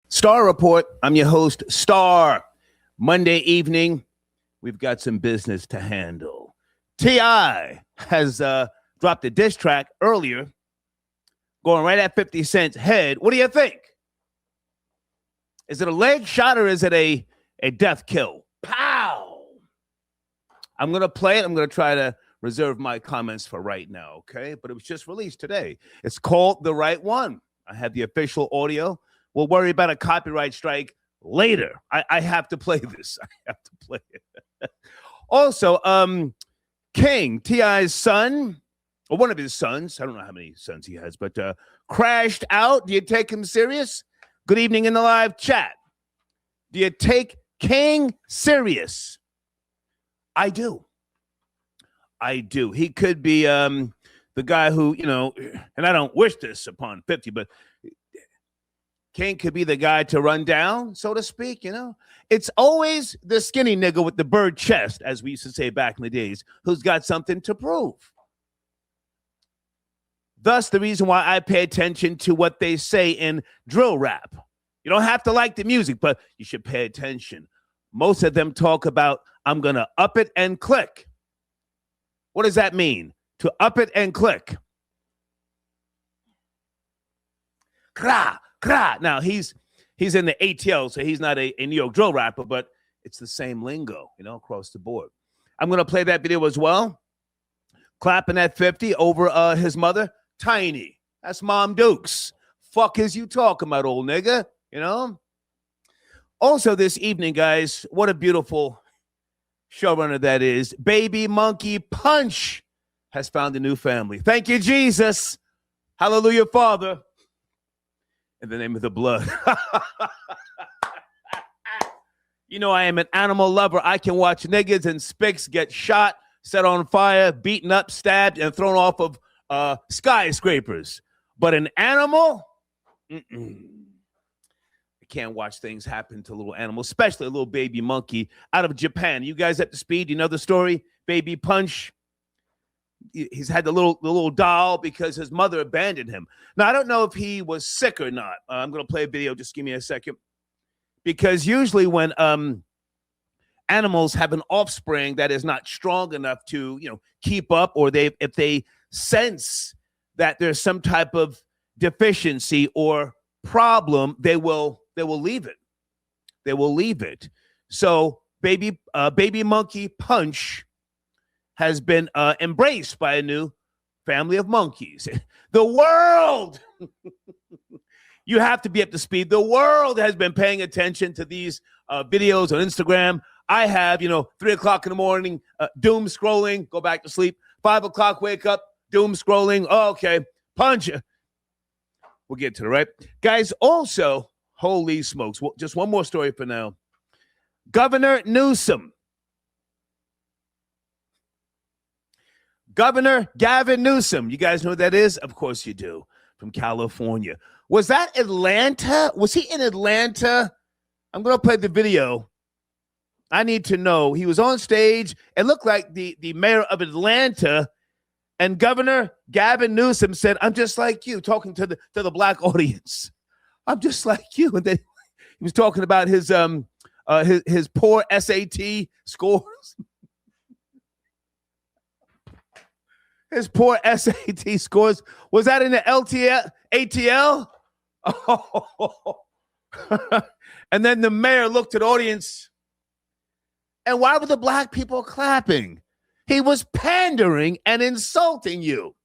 Star Report. I'm your host, Star. Monday evening, we've got some business to handle. T.I. has dropped a diss track earlier, going right at 50 Cent's head. What do you think? Is it a leg shot or is it a death kill? Pow! I'm going to play it. I'm going to try to reserve my comments for right now, okay? But it was just released today. It's called The Right One. I have the official audio. We'll worry about a copyright strike later. I have to play this. I have to play it. Also, King, T.I.'s son, or one of his sons, I don't know how many sons he has, but crashed out. Do you take him serious? Good evening in the live chat. Do you take King serious? I do. He could be the guy who, and I don't wish this upon 50, but King could be the guy to run down, so to speak, It's always the skinny nigga with the bird chest, as we used to say back in the days, who's got something to prove. Thus, the reason why I pay attention to what they say in drill rap. You don't have to like the music, but you should pay attention. Most of them talk about, I'm going to up it and click. What does that mean? To up it and click. Kra, kra. Now, he's in the ATL, so he's not a New York drill rapper, but it's the same lingo, across the board. I'm going to play that video as well. Clapping at 50 over his mother, Tiny. That's Mom Dukes. Fuck is you talking about, old nigga? Also this evening, guys, what a beautiful showrunner that is. Baby Monkey Punch has found a new family. Thank you, Jesus. Hallelujah, Father. In the name of the blood. I am an animal lover. I can watch niggas and spics get shot, set on fire, beaten up, stabbed, and thrown off of skyscrapers. But an animal? I can't watch things happen to little animals, especially a little baby monkey out of Japan. You guys up to speed? You know the story? Baby Punch. He's had the little doll because his mother abandoned him. Now, I don't know if he was sick or not. I'm going to play a video. Just give me a second. Because usually when animals have an offspring that is not strong enough to, keep up, or if they sense that there's some type of deficiency or problem, they will leave it. They will leave it. So baby monkey Punch has been embraced by a new family of monkeys. The world, you have to be up to speed. The world has been paying attention to these videos on Instagram. I have, 3 o'clock in the morning, doom scrolling, go back to sleep. 5 o'clock, wake up, doom scrolling. Oh, okay, Punch. We'll get to it, right? Guys, also, holy smokes. Well, just one more story for now. Governor Newsome. Governor Gavin Newsome. You guys know who that is? Of course you do. From California. Was that Atlanta? Was he in Atlanta? I'm going to play the video. I need to know. He was on stage. It looked like the mayor of Atlanta, and Governor Gavin Newsome said, I'm just like you, talking to the black audience. I'm just like you. And then he was talking about his poor SAT scores. His poor SAT scores. Was that in the ATL? Oh. And then the mayor looked at the audience. And why were the black people clapping? He was pandering and insulting you.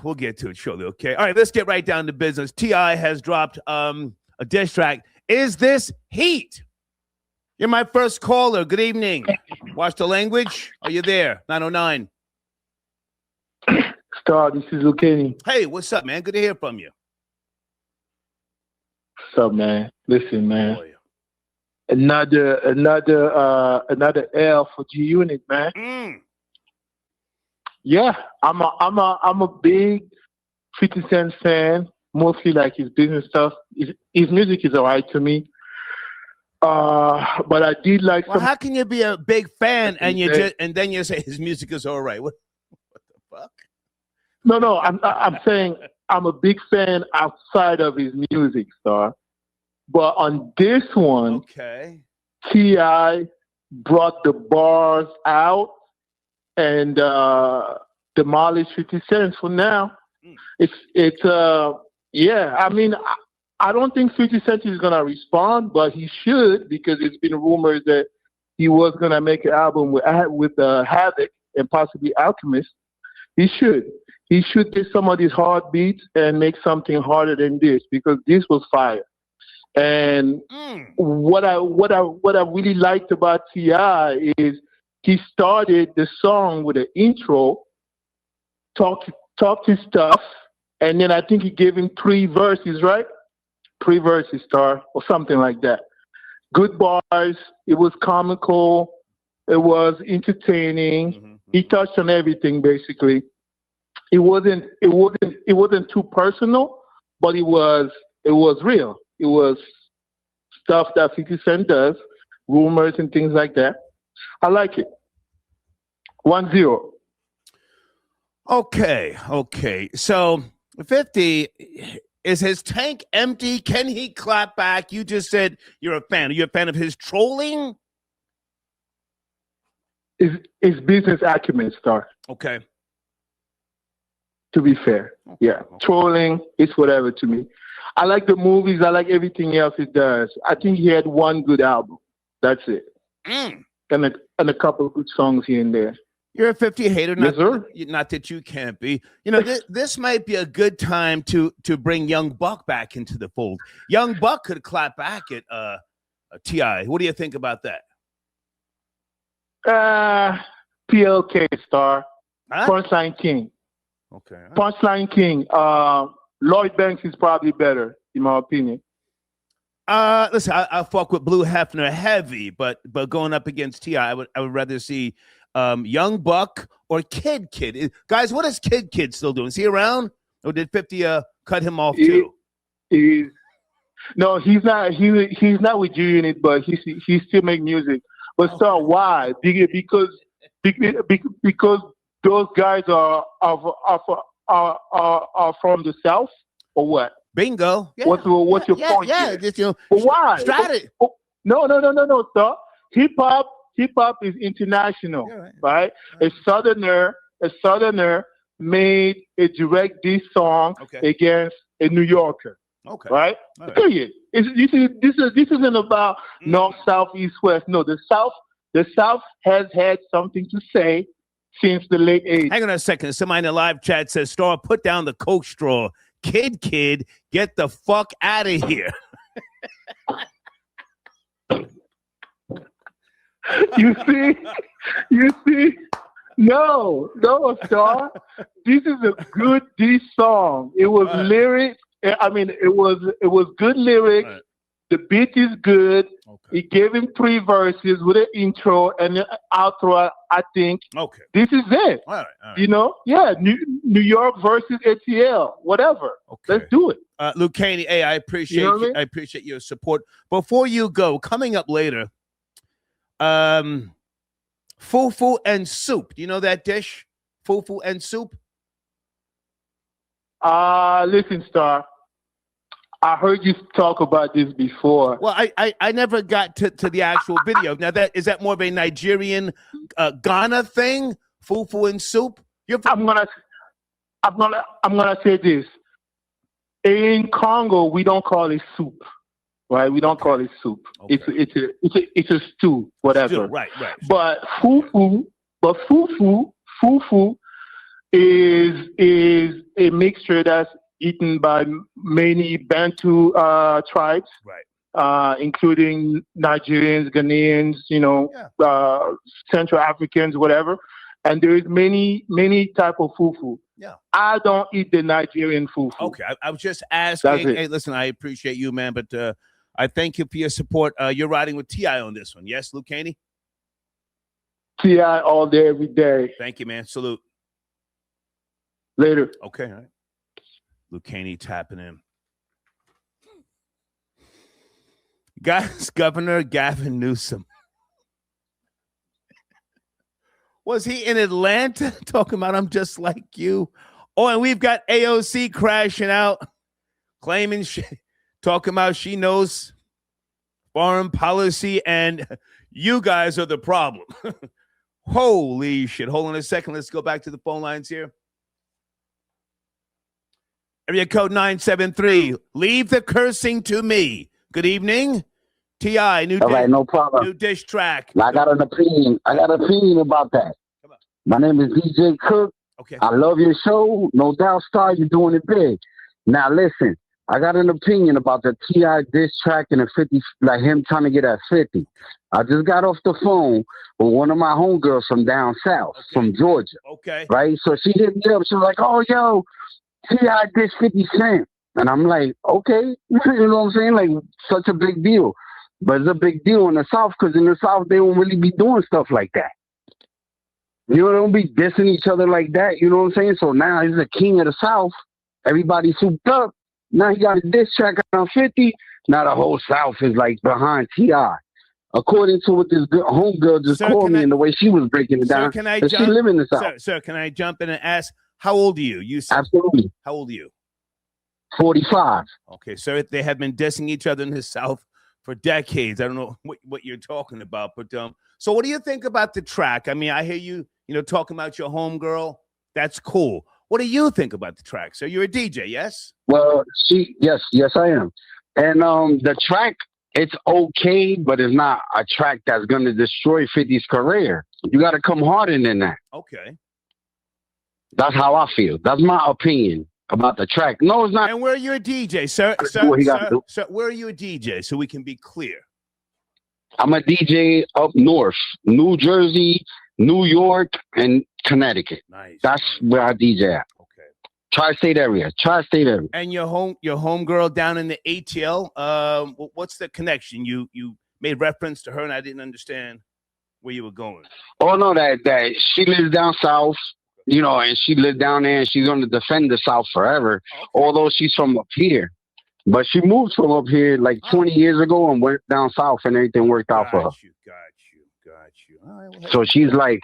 We'll get to it shortly, okay? All right, let's get right down to business. T.I. has dropped a diss track. Is this heat? You're my first caller. Good evening. Watch the language. Are you there? 909. Star, this is Lucani. Hey, what's up, man? Good to hear from you. What's up, man? Listen, man. Oh, yeah. Another L for G Unit, man. Yeah, I'm a big 50 Cent fan. Mostly like his business stuff. His music is alright to me. But I did like. Well, how can you be a big fan and then you say his music is alright? What the fuck? No, I'm saying I'm a big fan outside of his music, Star. But on this one, okay, T.I. brought the bars out and demolished 50 Cent for now. Yeah, I mean, I don't think 50 Cent is going to respond, but he should, because it's been rumors that he was going to make an album with Havoc and possibly Alchemist. He should. He should take some of these hard beats and make something harder than this, because this was fire. And what I really liked about T.I. is he started the song with an intro, talked his stuff, and then I think he gave him 3 verses, right? 3 verses, Star, or something like that. Good bars. It was comical. It was entertaining. Mm-hmm. He touched on everything basically. It wasn't too personal, but it was real. It was stuff that 50 Cent does, rumors and things like that. I like it. 1-0. Okay. So 50, is his tank empty? Can he clap back? You just said you're a fan. Are you a fan of his trolling? It's business acumen, Star. Okay. To be fair. Okay. Yeah. Trolling, it's whatever to me. I like the movies. I like everything else it does. I think he had one good album. That's it. And a couple of good songs here and there. You're a 50 hater. Yes, sir. Not that you can't be. You know, this might be a good time to bring Young Buck back into the fold. Young Buck could clap back at T.I. What do you think about that? PLK, Star. Huh? Punchline King. Okay. Punchline King. Lloyd Banks is probably better, in my opinion. Listen, I fuck with Blue Hefner heavy, but going up against T.I., I would rather see Young Buck or Kid. Guys, what is Kid still doing? Is he around? Or did 50 cut him off too? No, he's not. He's not with G-Unit, but he still make music. But Star, why? Because those guys are from the South, or what? Bingo. Yeah. What's your point? Yeah, here? just, But why? Strategy. No, Star. Hip hop is international, right? A southerner made a direct diss song against a New Yorker. Okay. Right? Period. This isn't about north, south, east, west. No, the South has had something to say since the late 80s. Hang on a second. Somebody in the live chat says, Star, put down the Coke straw. Kid, get the fuck out of here. You see? No, Star. This is a good diss song. It was lyrics. I mean, it was good lyrics. Right. The beat is good. Okay. He gave him 3 verses with an intro and an outro, I think. Okay. This is it. All right. You know? Yeah, New York versus ATL, whatever. Okay. Let's do it. Luke Caney, hey, I appreciate you. I appreciate your support. Before you go, coming up later, fufu and soup. Do you know that dish? Fufu and soup? Listen, Star. I heard you talk about this before. Well, I never got to the actual video. Now, is that more of a Nigerian Ghana thing? Fufu and soup? I'm gonna say this. In Congo, we don't call it soup, right? We don't call it soup. Okay. It's a stew, whatever. Stew, right. But fufu is a mixture that's eaten by many Bantu tribes, right? Including Nigerians, Ghanaians, Central Africans, whatever. And there is many type of fufu. Yeah, I don't eat the Nigerian fufu. Okay, I was just asking. Hey, listen, I appreciate you, man, but I thank you for your support. You're riding with T.I. on this one, yes, Luke Caney? T.I. all day, every day. Thank you, man. Salute. Later. Okay, all right. Luke Caney tapping in. Guys, Governor Gavin Newsome. Was he in Atlanta talking about I'm just like you? Oh, and we've got AOC crashing out, claiming talking about she knows foreign policy and you guys are the problem. Holy shit. Hold on a second. Let's go back to the phone lines here. Area code 973. Leave the cursing to me. Good evening. T.I. No problem. New dish track. I got an opinion. About that. My name is DJ Cook. Okay. I love your show. No doubt, Star, you're doing it big. Now, listen, I got an opinion about the T.I. diss track and the 50, like him trying to get at 50. I just got off the phone with one of my homegirls from down south, from Georgia. Okay. Right? So she hit me up. She was like, oh, yo, T.I. diss 50 Cent. And I'm like, okay. You know what I'm saying? Like, such a big deal. But it's a big deal in the South because in the South, they don't really be doing stuff like that. You know, they don't be dissing each other like that. You know what I'm saying? So now he's the king of the South. Everybody souped up. Now he got a diss track on 50. Now the whole South is like behind T.I. According to what this homegirl just called me and the way she was breaking it down. Can I jump? She live in the South. Sir, can I jump in and ask, how old are you? Absolutely. How old are you? 45. Okay, sir, they have been dissing each other in the South for decades. I don't know what you're talking about, but so what do you think about the track? I mean, I hear you talking about your homegirl. That's cool. What do you think about the track? So you're a DJ, yes? Well, yes, I am. And the track, it's okay, but it's not a track that's going to destroy 50's career. You got to come harder than that. Okay. That's how I feel. That's my opinion about the track. No, it's not. And where are you a DJ, sir? Sir, where are you a DJ so we can be clear? I'm a DJ up north, New Jersey, New York, and Connecticut. Nice. That's where I DJ at. Okay. Tri-state area. And your home girl down in the ATL, what's the connection? You made reference to her and I didn't understand where you were going. Oh, no, that she lives down south. And she lived down there and she's going to defend the South forever, although she's from up here. But she moved from up here like 20 years ago and went down south and everything worked out for her. Got you. All right, well, so she's like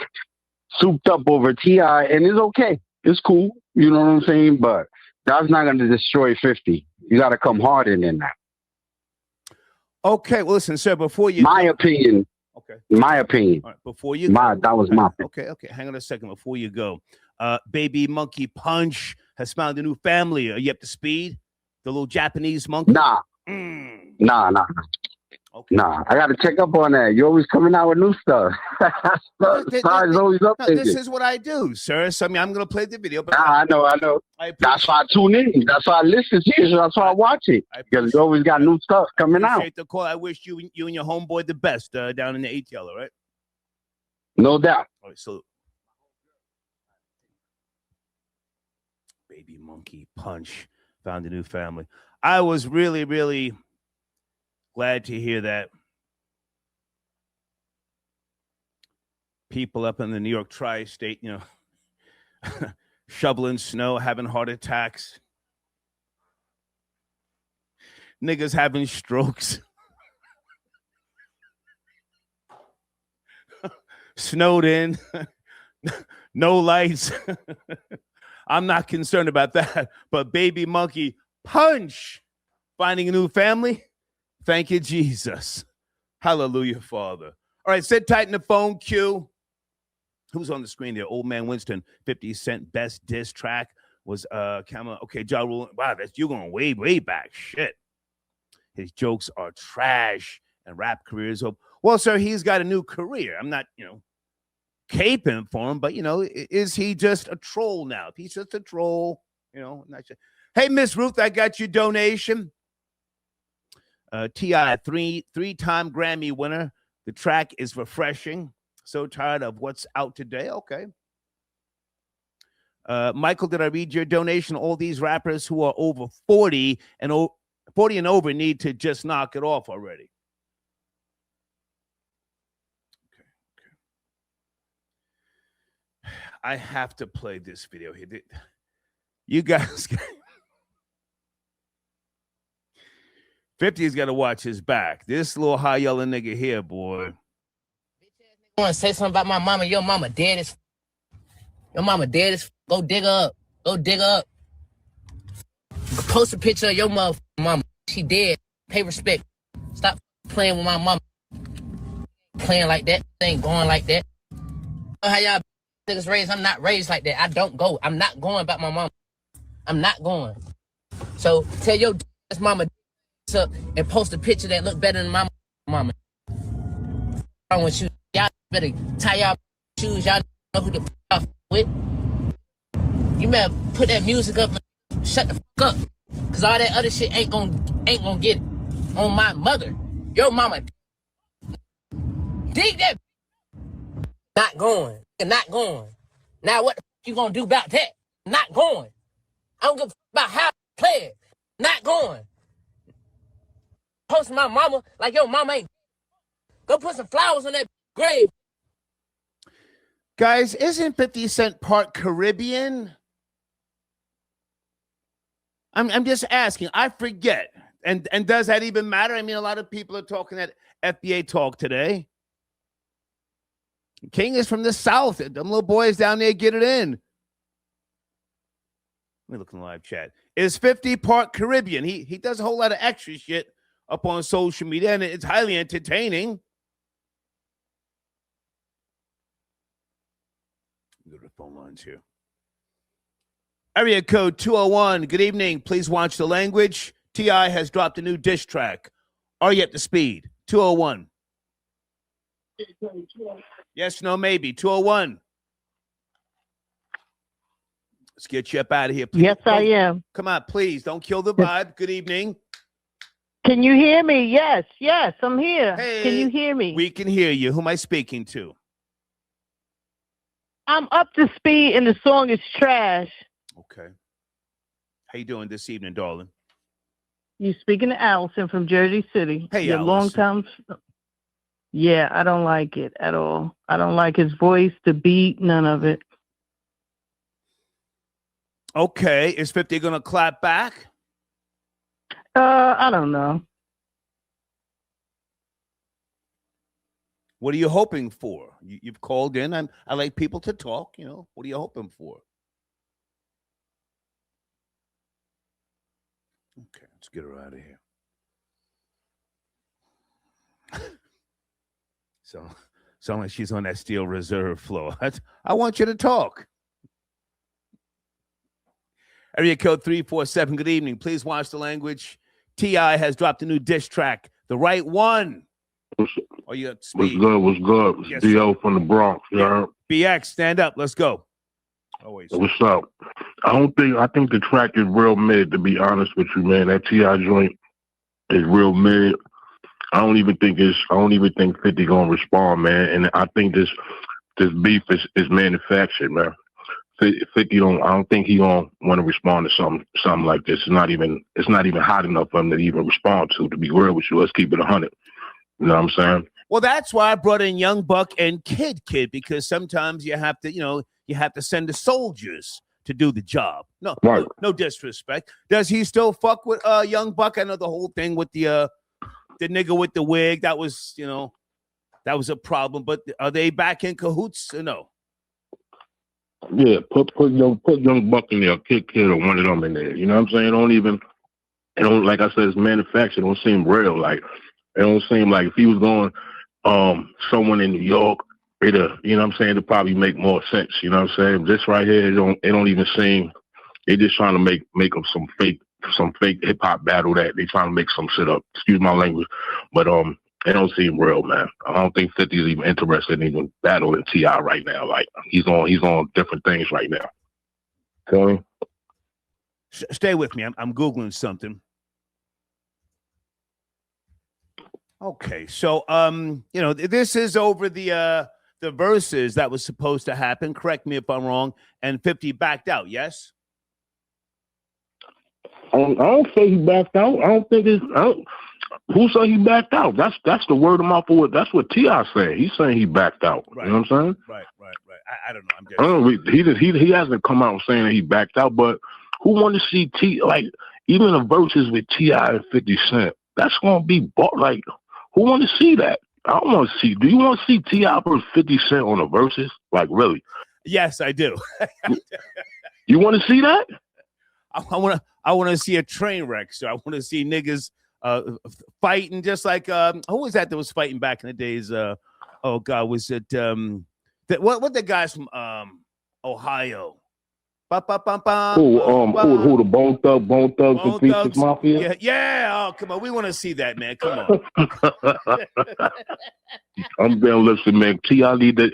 souped up over T.I. and it's okay. It's cool. You know what I'm saying? But that's not going to destroy 50. You got to come harder than that. Okay, well, listen, sir, before you... My opinion. Okay. My opinion. All right, before you go, that was my opinion. Okay. Hang on a second before you go. Baby Monkey Punch has found a new family. Are you up to speed? The little Japanese monkey? Nah. Nah. Okay. Nah, I got to check up on that. You're always coming out with new stuff. Always this is what I do, sir. So, I'm going to play the video. But I know. That's why I tune in. That's why I listen to you. That's why I watch it. Because you always got new stuff coming out. The call. I wish you and your homeboy the best down in the ATL, all right? No doubt. All right, so Baby Monkey Punch found a new family. I was really, really glad to hear that. People up in the New York tri-state, shoveling snow, having heart attacks. Niggas having strokes. Snowed in. No lights. I'm not concerned about that. But Baby Monkey Punch finding a new family. Thank you, Jesus. Hallelujah, Father. All right, sit tight in the phone queue. Who's on the screen there? Old Man Winston, 50 Cent best diss track was Camera. Okay, Ja Rule. Wow, you're going way, way back. Shit. His jokes are trash and rap careers over. Well, sir, he's got a new career. I'm not, caping for him, but, is he just a troll now? If he's just a troll, not sure. Hey, Miss Ruth, I got your donation. T.I., three-time Grammy winner. The track is refreshing. So tired of what's out today. Okay. Michael, did I read your donation? All these rappers who are over 40 and over need to just knock it off already. Okay. I have to play this video here. You guys... 50's got to watch his back. This little high yelling nigga here, boy. I want to say something about my mama. Your mama dead as... Go dig her up. Go dig her up. Post a picture of your mama. She dead. Pay respect. Stop playing with my mama. Playing like that. Ain't going like that. How y'all niggas raised? I'm not raised like that. I don't go. I'm not going about my mama. I'm not going. So tell your mama up and post a picture that look better than my mama. Wrong with you? Y'all better tie y'all shoes. Y'all know who to fuck with. You better put that music up and shut the fuck up. Cause all that other shit ain't gonna get it. On my mother. Your mama. Dig that. Not going. Not going. Now what the fuck you gonna do about that? Not going. I don't give a fuck about how I play it. Not going. Post my mama like your mama ain't. Go put some flowers on that grave. Guys, isn't 50 Cent part Caribbean? I'm just asking. I forget. And does that even matter? I mean, a lot of people are talking that FBA talk today. King is from the South. Them little boys down there get it in. Let me look in the live chat. Is 50 part Caribbean? He does a whole lot of extra shit up on social media, and it's highly entertaining. Go to the phone lines here. Area code 201. Good evening. Please watch the language. T.I. has dropped a new diss track. Are you up to speed? 201. Yes, no, maybe. 201. Let's get you up out of here. Please. Yes, I am. Come on, please. Don't kill the vibe. Good evening. Can you hear me? Yes, I'm here. Hey, can you hear me? We can hear you. Who am I speaking to? I'm up to speed and the song is trash. Okay. How you doing this evening, darling? You speaking to Allison from Jersey City. Hey, Your Allison. long time. Yeah, I don't like it at all. I don't like his voice, the beat, none of it. Okay. Is 50 going to clap back? I don't know. What are you hoping for? You've called in. I like people to talk. You know, what are you hoping for? Okay, let's get her out of here. Sound like she's on that steel reserve floor. I want you to talk. Area code 347. Good evening. Please watch the language. T.I. has dropped a new diss track. The right one. Are you up to speed? What's good? It's Yes, D.O. from the Bronx. Yeah. BX, stand up. Let's go. Always. What's up? I think the track is real mid, to be honest with you, man. That T.I. joint is real mid. I don't even think 50 gonna respond, man. And I think this beef is manufactured, man. 50 I don't think he gonna want to respond to something like this. It's not even hot enough for him to even respond to be real with you. Let's keep it 100. You know what I'm saying? Well, that's why I brought in Young Buck and Kid, because sometimes you have to send the soldiers to do the job. No, right. no disrespect. Does he still fuck with Young Buck? I know the whole thing with the nigga with the wig, that was a problem. But are they back in cahoots or no? Yeah, put Young Buck in there, Kid or one of them in there. You know what I'm saying? It don't like I said, it's manufactured. It don't seem real. Like it don't seem like if he was going someone in New York, you know what I'm saying, it'd probably make more sense. You know what I'm saying? This right here, it don't even seem. They're just trying to make up some fake hip hop battle that they trying to make some shit up. Excuse my language, but it don't seem real, man. I don't think 50 is even interested in even battling T.I. right now. Like he's on different things right now. Feel me? Stay with me. I'm Googling something. Okay, so this is over the verses that was supposed to happen. Correct me if I'm wrong. And 50 backed out. Yes. I don't say he backed out. I don't think it's. Who said he backed out? That's the word of mouth for it. That's what T.I. said. He's saying he backed out. Right. You know what I'm saying? Right. I don't know. He hasn't come out saying that he backed out. But who want to see even the verses with T.I. and 50 Cent? That's gonna be like. Who want to see that? I don't want to see. Do you want to see T.I. versus 50 Cent on the verses? Like really? Yes, I do. You want to see that? I want to see a train wreck. So I want to see niggas fighting just like who was that was fighting back in the days? Oh God, was it what the guys from Ohio? Who the Bone Thugs and Pieces Mafia? Yeah. Oh, come on, we want to see that, man. Come on. I'm being listen, man. T.I. need to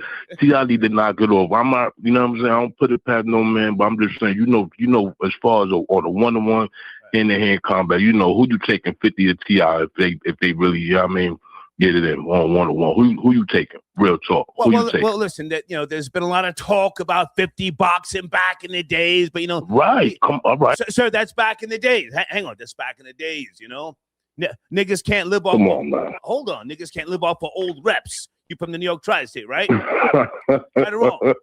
knock it off. I'm not, you know what I'm saying? I don't put it past no man, but I'm just saying, you know, as far as on the one-on-one hand-to-hand combat, you know who you taking 50 to T.I. if they really, you know what I mean, get it in one-on-one. Who you taking? Real talk. Well, listen, that there's been a lot of talk about 50 boxing back in the days, but right. All right, sir, that's back in the days. Hang on, that's back in the days. Niggas can't live off. Come on, man. Hold on, niggas can't live off of old reps. You from the New York Tri-State, right? Right or wrong?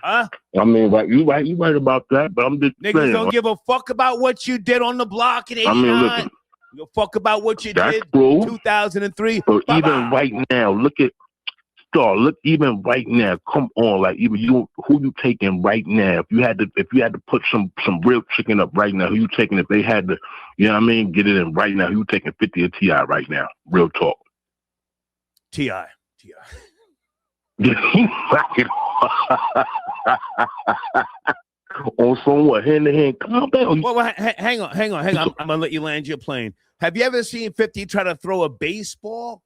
Huh? I mean, you right about that, but I'm just niggas saying, don't give a fuck about what you did on the block in '89. I mean, listen, you give a fuck about what you did in 2003. So even right now, look even right now, come on, like even who you taking right now? If you had to put some real chicken up right now, who you taking if they had to, you know what I mean, get it in right now? Who you taking 50 or T.I. right now? Real talk. T.I. On some what, hand-to-hand combat? Well, hang on. I'm gonna let you land your plane. Have you ever seen 50 try to throw a baseball?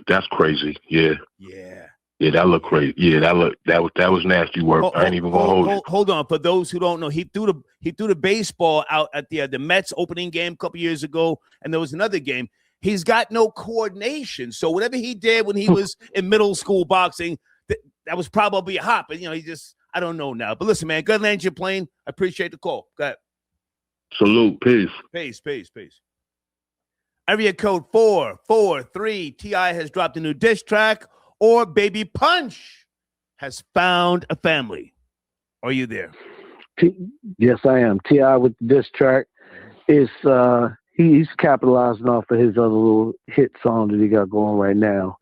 That's crazy. Yeah. Yeah, that looked crazy. Yeah, that was nasty work. I ain't even gonna hold it. Hold on. For those who don't know, he threw the baseball out at the Mets opening game a couple years ago, and there was another game. He's got no coordination. So whatever he did when he was in middle school boxing, that was probably hot. But he just, I don't know now. But listen, man, good land your plane. I appreciate the call. Go ahead. Salute. Peace. Peace. Area code 443. T.I. has dropped a new diss track, or Baby Punch has found a family. Are you there? Yes, I am. T.I. with the diss track is he's capitalizing off of his other little hit song that he got going right now.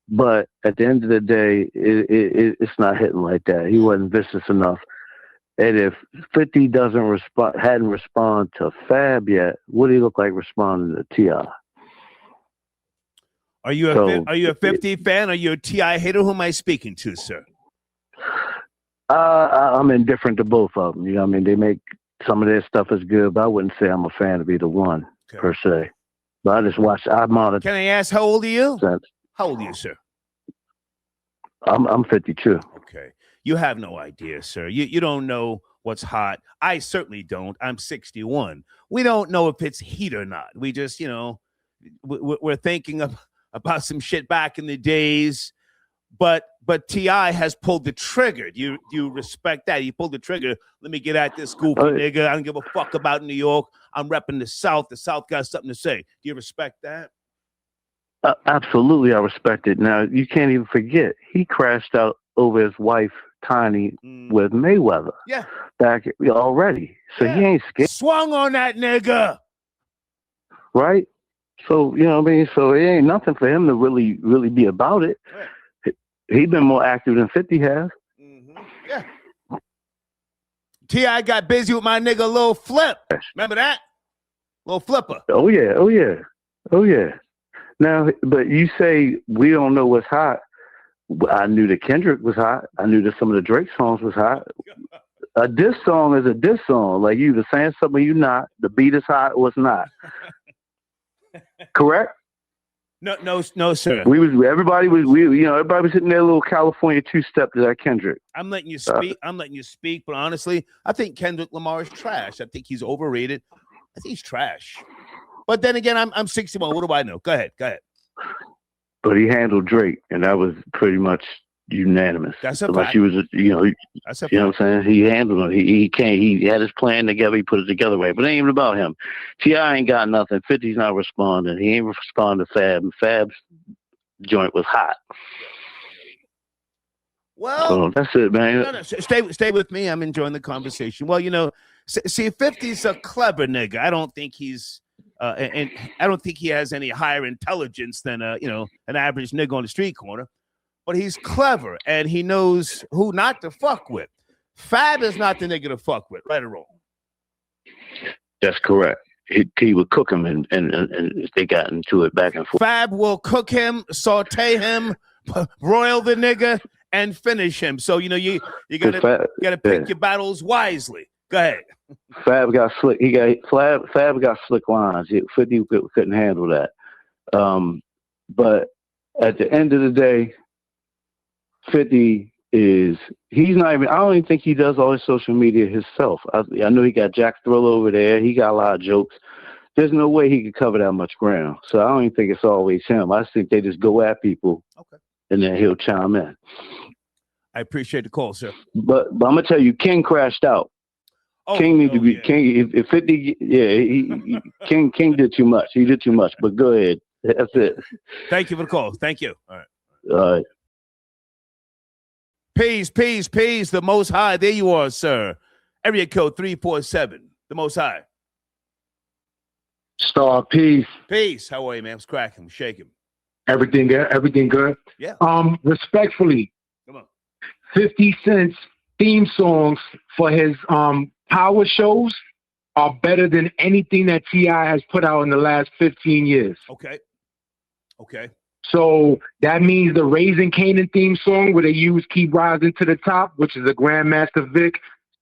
But at the end of the day, it's not hitting like that. He wasn't vicious enough. And if 50 hadn't responded to Fab yet, what do he look like responding to T.I.? Are you a 50 fan? Are you a T.I. hater? Who am I speaking to, sir? I'm indifferent to both of them. You know what I mean? They make some of their stuff is good, but I wouldn't say I'm a fan of either one per se. But I just watch. I monitor. Can I ask how old are you? How old are you, sir? I'm 52. Okay. You have no idea, sir. You don't know what's hot. I certainly don't. I'm 61. We don't know if it's heat or not. We just, we're thinking about some shit back in the days. But T.I. has pulled the trigger. Do you respect that? He pulled the trigger. Let me get at this goofy nigga. I don't give a fuck about New York. I'm repping the South. The South got something to say. Do you respect that? Absolutely, I respect it. Now, you can't even forget, he crashed out over his wife, Tiny, with Mayweather. Yeah. Back already. So he ain't scared. Swung on that nigga. Right? So, you know what I mean? So it ain't nothing for him to really be about it. Right. He's been more active than 50 has. Mm-hmm. Yeah. T.I. got busy with my nigga Lil Flip. Remember that? Lil Flipper. Oh, yeah. Now, but you say we don't know what's hot. I knew that Kendrick was hot. I knew that some of the Drake songs was hot. A diss song is a diss song. Like you either saying something you not. The beat is hot or it's not. Correct? No, sir. Everybody was hitting their little California two-step to that Kendrick. I'm letting you speak. But honestly, I think Kendrick Lamar is trash. I think he's overrated. I think he's trash. But then again, I'm 61. What do I know? Go ahead. But he handled Drake, and that was pretty much unanimous. That's a fact. That's a you know what I'm saying? He handled it. He had his plan together. He put it together right. But it ain't even about him. T.I. ain't got nothing. 50's not responding. He ain't responding to Fab. And Fab's joint was hot. Well, so that's it, man. No, stay with me. I'm enjoying the conversation. Well, see, 50's a clever nigga. I don't think he's and I don't think he has any higher intelligence than an average nigga on the street corner. But he's clever and he knows who not to fuck with. Fab is not the nigga to fuck with, right or wrong? That's correct. He would cook him, and they got into it back and forth. Fab will cook him, saute him, broil the nigga, and finish him. So you gotta pick your battles wisely. Go ahead. Fab got slick. Fab got slick lines. 50 couldn't handle that. But at the end of the day, 50 he's not even, I don't even think he does all his social media himself. I know he got Jack Thrill over there. He got a lot of jokes. There's no way he could cover that much ground. So I don't even think it's always him. I think they just go at people, and then he'll chime in. I appreciate the call, sir. But I'm gonna tell you, King crashed out. King needs to be King. If 50, King did too much. He did too much. But go ahead. That's it. Thank you for the call. Thank you. All right. All right. Peace. The Most High. There you are, sir. Area code 347. The Most High. Star, peace. Peace. How are you, man? What's cracking? What's shaking? Everything good? Everything good? Yeah. Respectfully, come on. 50 Cent's theme songs for his power shows are better than anything that T.I. has put out in the last 15 years. Okay. So that means the Raising Canaan theme song where they use Keep Rising to the Top, which is a Grandmaster Vic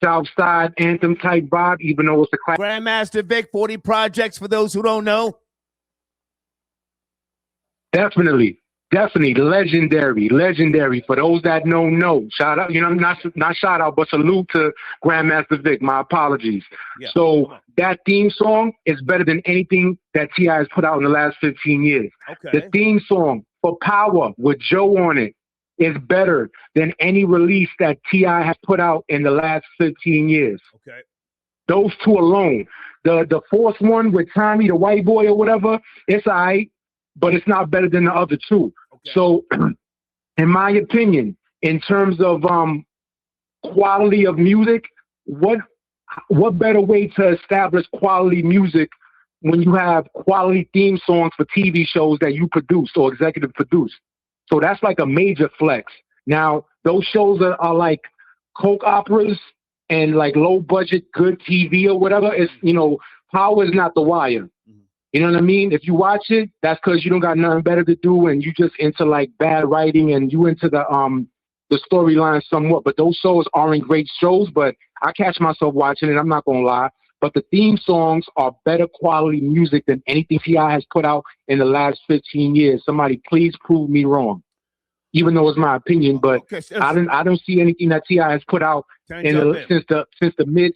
Southside anthem type vibe, even though it's a class. Grandmaster Vic, 40 projects for those who don't know. Definitely legendary. For those that know, shout out, not shout out, but salute to Grandmaster Vic. My apologies. Yeah, so that theme song is better than anything that T.I. has put out in the last 15 years. Okay. The theme song for Power with Joe on it is better than any release that T.I. has put out in the last 15 years. Okay. Those two alone. The fourth one with Tommy, the white boy or whatever, it's all right, but it's not better than the other two. Okay. So, in my opinion, in terms of quality of music, what better way to establish quality music when you have quality theme songs for TV shows that you produce or executive produce? So that's like a major flex. Now, those shows are like Coke operas and like low budget, good TV or whatever. It's, Power is not The Wire. You know what I mean? If you watch it, that's because you don't got nothing better to do and you just into like bad writing and you into the storyline somewhat. But those shows aren't great shows, but I catch myself watching it. I'm not going to lie. But the theme songs are better quality music than anything T.I. has put out in the last 15 years. Somebody please prove me wrong. Even though it's my opinion, but I don't see anything that T.I. has put out since the mid.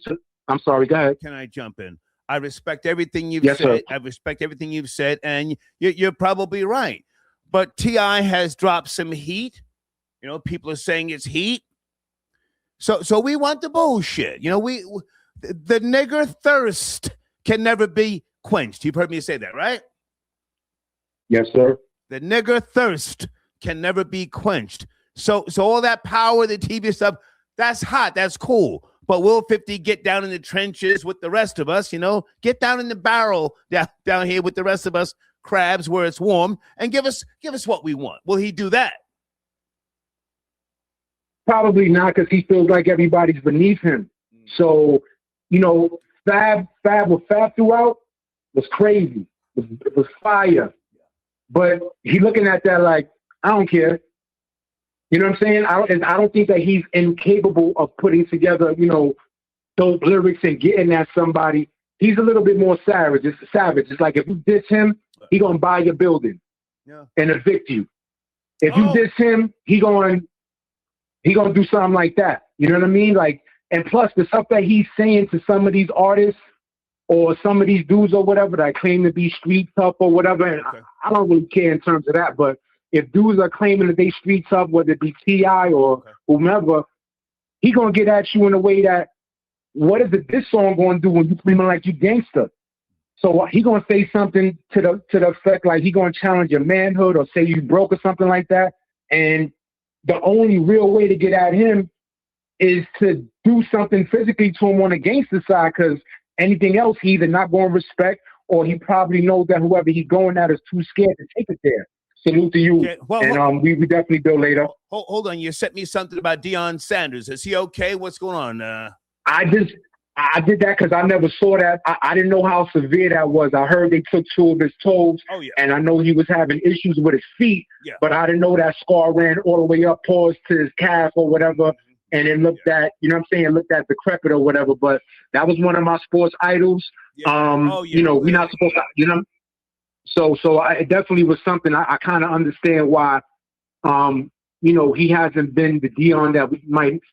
I'm sorry, go ahead. Can I jump in? I respect everything you've said. Sir. I respect everything you've said, and you're probably right. But T.I. has dropped some heat. People are saying it's heat. So we want the bullshit. The nigger thirst can never be quenched. You've heard me say that, right? Yes, sir. The nigger thirst can never be quenched. So all that power, the TV stuff, that's hot, that's cool. But will 50 get down in the trenches with the rest of us, get down in the barrel down here with the rest of us crabs where it's warm and give us what we want? Will he do that? Probably not, because he feels like everybody's beneath him. So, Fab throughout was crazy. It was fire. But he looking at that like, I don't care. You know what I'm saying? I don't think that he's incapable of putting together, those lyrics and getting at somebody. He's a little bit more savage. It's like if you diss him, he gonna buy your building and evict you. If you diss him, he gonna do something like that. You know what I mean? Like, and plus the stuff that he's saying to some of these artists or some of these dudes or whatever that claim to be street tough or whatever. And I don't really care in terms of that, but if dudes are claiming that they street tough, whether it be T.I. or whomever, he gonna get at you in a way that, what is this song gonna do when you screaming like you gangster? So he gonna say something to the effect like he gonna challenge your manhood or say you broke or something like that. And the only real way to get at him is to do something physically to him on the gangster side, because anything else he either not gonna respect or he probably knows that whoever he's going at is too scared to take it there. salute to you. Okay, well, and we definitely build later. Hold on. You sent me something about Deion Sanders. Is he okay? What's going on? I did that because I never saw that. I didn't know how severe that was. I heard they took 2 of his toes, and I know he was having issues with his feet, but I didn't know that scar ran all the way up, paused to his calf or whatever, and it looked at, you know what I'm saying, looked at decrepit or whatever, but that was one of my sports idols. You know, we're not supposed to, you know, so it definitely was something I kind of understand why, you know, he hasn't been the Deion that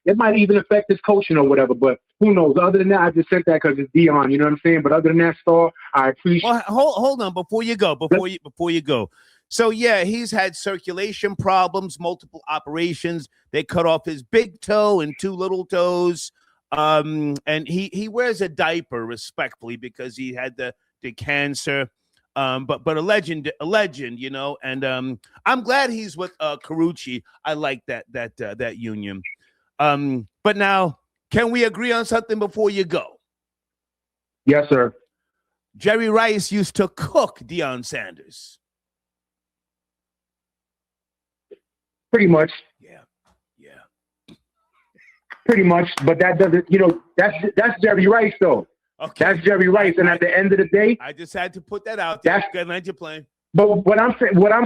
it might even affect his coaching or whatever, but who knows? Other than that, I just said that because it's Deion, you know what I'm saying? But other than that, Star, I appreciate. Well, hold on before you go. So yeah, he's had circulation problems, multiple operations. They cut off his big toe and 2 little toes. And he wears a diaper respectfully because he had the cancer. But a legend, you know, and I'm glad he's with Carucci. I like that union. But now, can we agree on something before you go? Yes, sir. Jerry Rice used to cook Deion Sanders. Pretty much. Yeah. Pretty much, but that doesn't, you know, that's Jerry Rice though. Okay. That's Jerry Rice, and at the end of the day, I just had to put that out there. That's good. Land your plane. But what I'm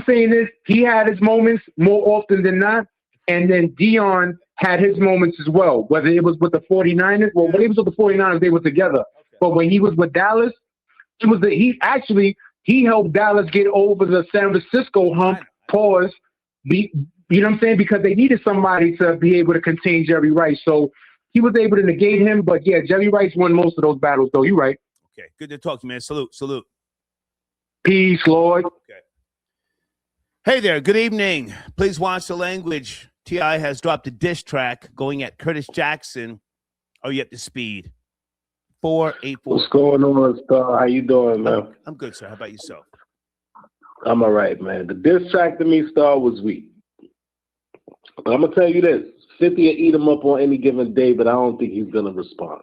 saying is he had his moments more often than not, and then Deion had his moments as well. Whether it was with the 49ers, well, when he was with the 49ers, they were together. Okay. But when he was with Dallas, he helped Dallas get over the San Francisco hump. Pause. You know what I'm saying? Because they needed somebody to be able to contain Jerry Rice. So he was able to negate him. But yeah, Jerry Rice won most of those battles, though. You're right. Okay. Good to talk to you, man. Salute. Peace, Lord. Okay. Hey there. Good evening. Please watch the language. T.I. has dropped a diss track going at Curtis Jackson. Are you up to speed? 484. What's going on, Star? How you doing, man? I'm good, sir. How about yourself? I'm all right, man. The diss track to me, Star, was weak. I'm going to tell you this. 50 will eat him up on any given day, but I don't think he's going to respond.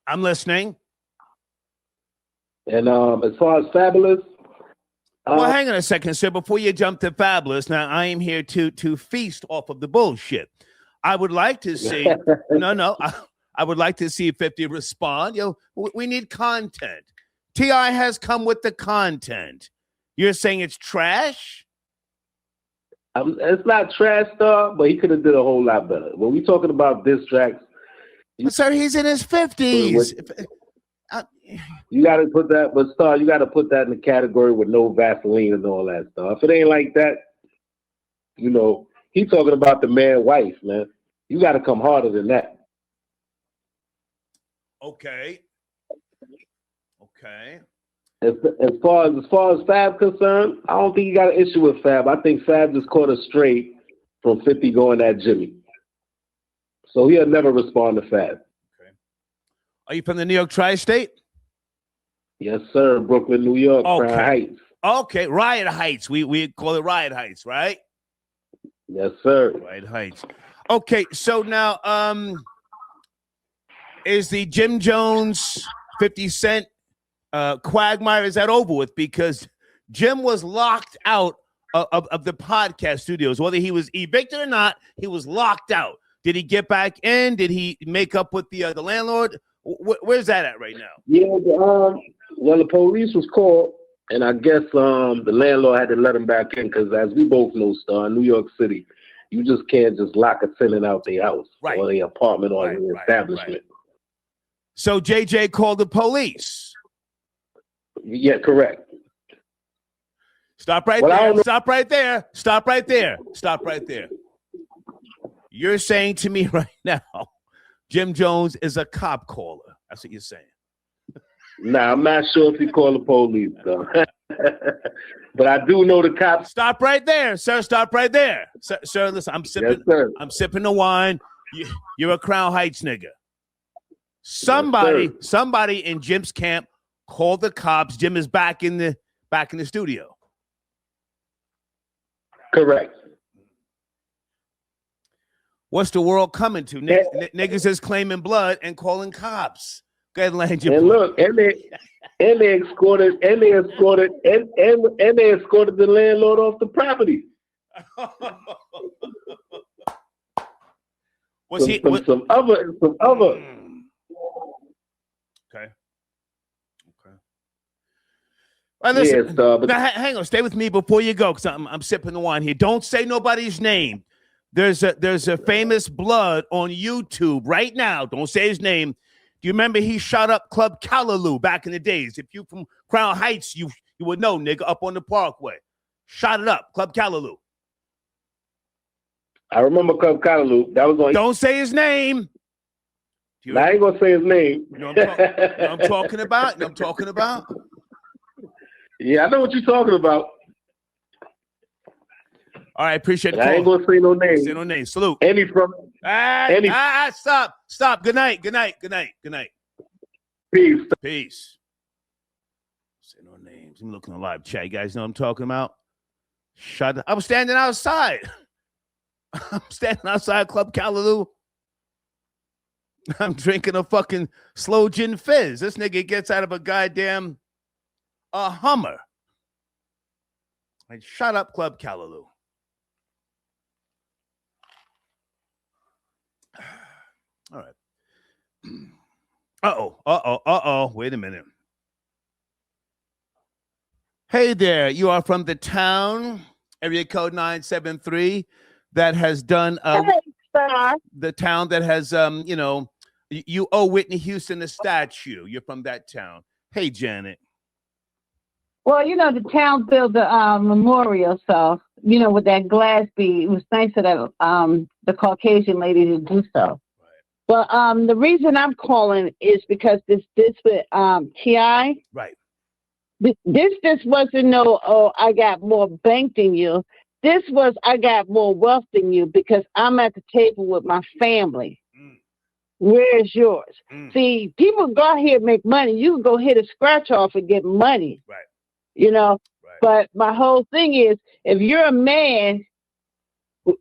I'm listening. And as far as Fabulous... well, hang on a second, sir. Before you jump to Fabulous, now I am here to feast off of the bullshit. I would like to see... I would like to see 50 respond. You know, we need content. T.I. has come with the content. You're saying it's trash? It's not trash, Star, but he could have did a whole lot better. When we talking about diss tracks... Sir, he's in his 50s. You got to put that, but Star, you got to put that in the category with no Vaseline and all that stuff. If it ain't like that, you know, he talking about the man wife, man. You got to come harder than that. Okay. As far as Fab concerned, I don't think you got an issue with Fab. I think Fab just caught a stray from 50 going at Jimmy. So he'll never respond to Fab. Okay. Are you from the New York Tri-State? Yes, sir. Brooklyn, New York, okay. Crown Heights. Okay, Riot Heights. We call it Riot Heights, right? Yes, sir. Riot Heights. Okay, so now is the Jim Jones 50 Cent quagmire, is that over with? Because Jim was locked out of the podcast studios. Whether he was evicted or not, he was locked out. Did he get back in? Did he make up with the landlord? Where's that at right now? Yeah, well, the police was called, and I guess the landlord had to let him back in because, as we both know, Star, in New York City, you just can't just lock a tenant out their house or their apartment or their establishment. Right. So JJ called the police. Yeah, correct. Stop right there. Stop right there. Stop right there. Stop right there. You're saying to me right now, Jim Jones is a cop caller. That's what you're saying. Nah, I'm not sure if he called the police, though. But I do know the cops. Stop right there, sir. Stop right there. Sir, listen, I'm sipping. Yes, sir. I'm sipping the wine. You're a Crown Heights nigga. Somebody in Jim's camp called the cops. Jim is back in the studio. Correct. What's the world coming to? Niggas is claiming blood and calling cops. Go ahead and land your and plane. look, And they escorted the landlord off the property. Was he some other? Okay. All right, listen. Yes, but now, hang on. Stay with me before you go, because I'm sipping the wine here. Don't say nobody's name. There's a famous blood on YouTube right now. Don't say his name. Do you remember he shot up Club Callaloo back in the days? If you from Crown Heights, you would know, nigga, up on the Parkway. Shot it up, Club Callaloo. I remember Club Callaloo. That was on. Don't say his name. I ain't gonna say his name. You know what I'm talking about? You know what I'm talking about? Yeah, I know what you're talking about. All right, appreciate the I call. ain't gonna say no name. Say no name. Salute. Any from Stop. Good night. Peace. Say no names. I'm looking at live chat. You guys know what I'm talking about? Shut up. I'm standing outside. I'm standing outside Club Callaloo. I'm drinking a fucking slow gin fizz. This nigga gets out of a goddamn Hummer. And shut up, Club Callaloo. All right. Uh-oh. Wait a minute. Hey there. You are from the town, area code 973, that has done the town that has you owe Whitney Houston a statue. You're from that town. Hey, Janet. Well, the town built the memorial, so with that glass bead, it was nice of that the Caucasian lady to do so. But the reason I'm calling is because this with T.I. Right. This wasn't no, oh, I got more bank than you. This was, I got more wealth than you because I'm at the table with my family. Where's yours? See, people go out here and make money. You can go hit a scratch off and get money. Right. Right. But my whole thing is, if you're a man,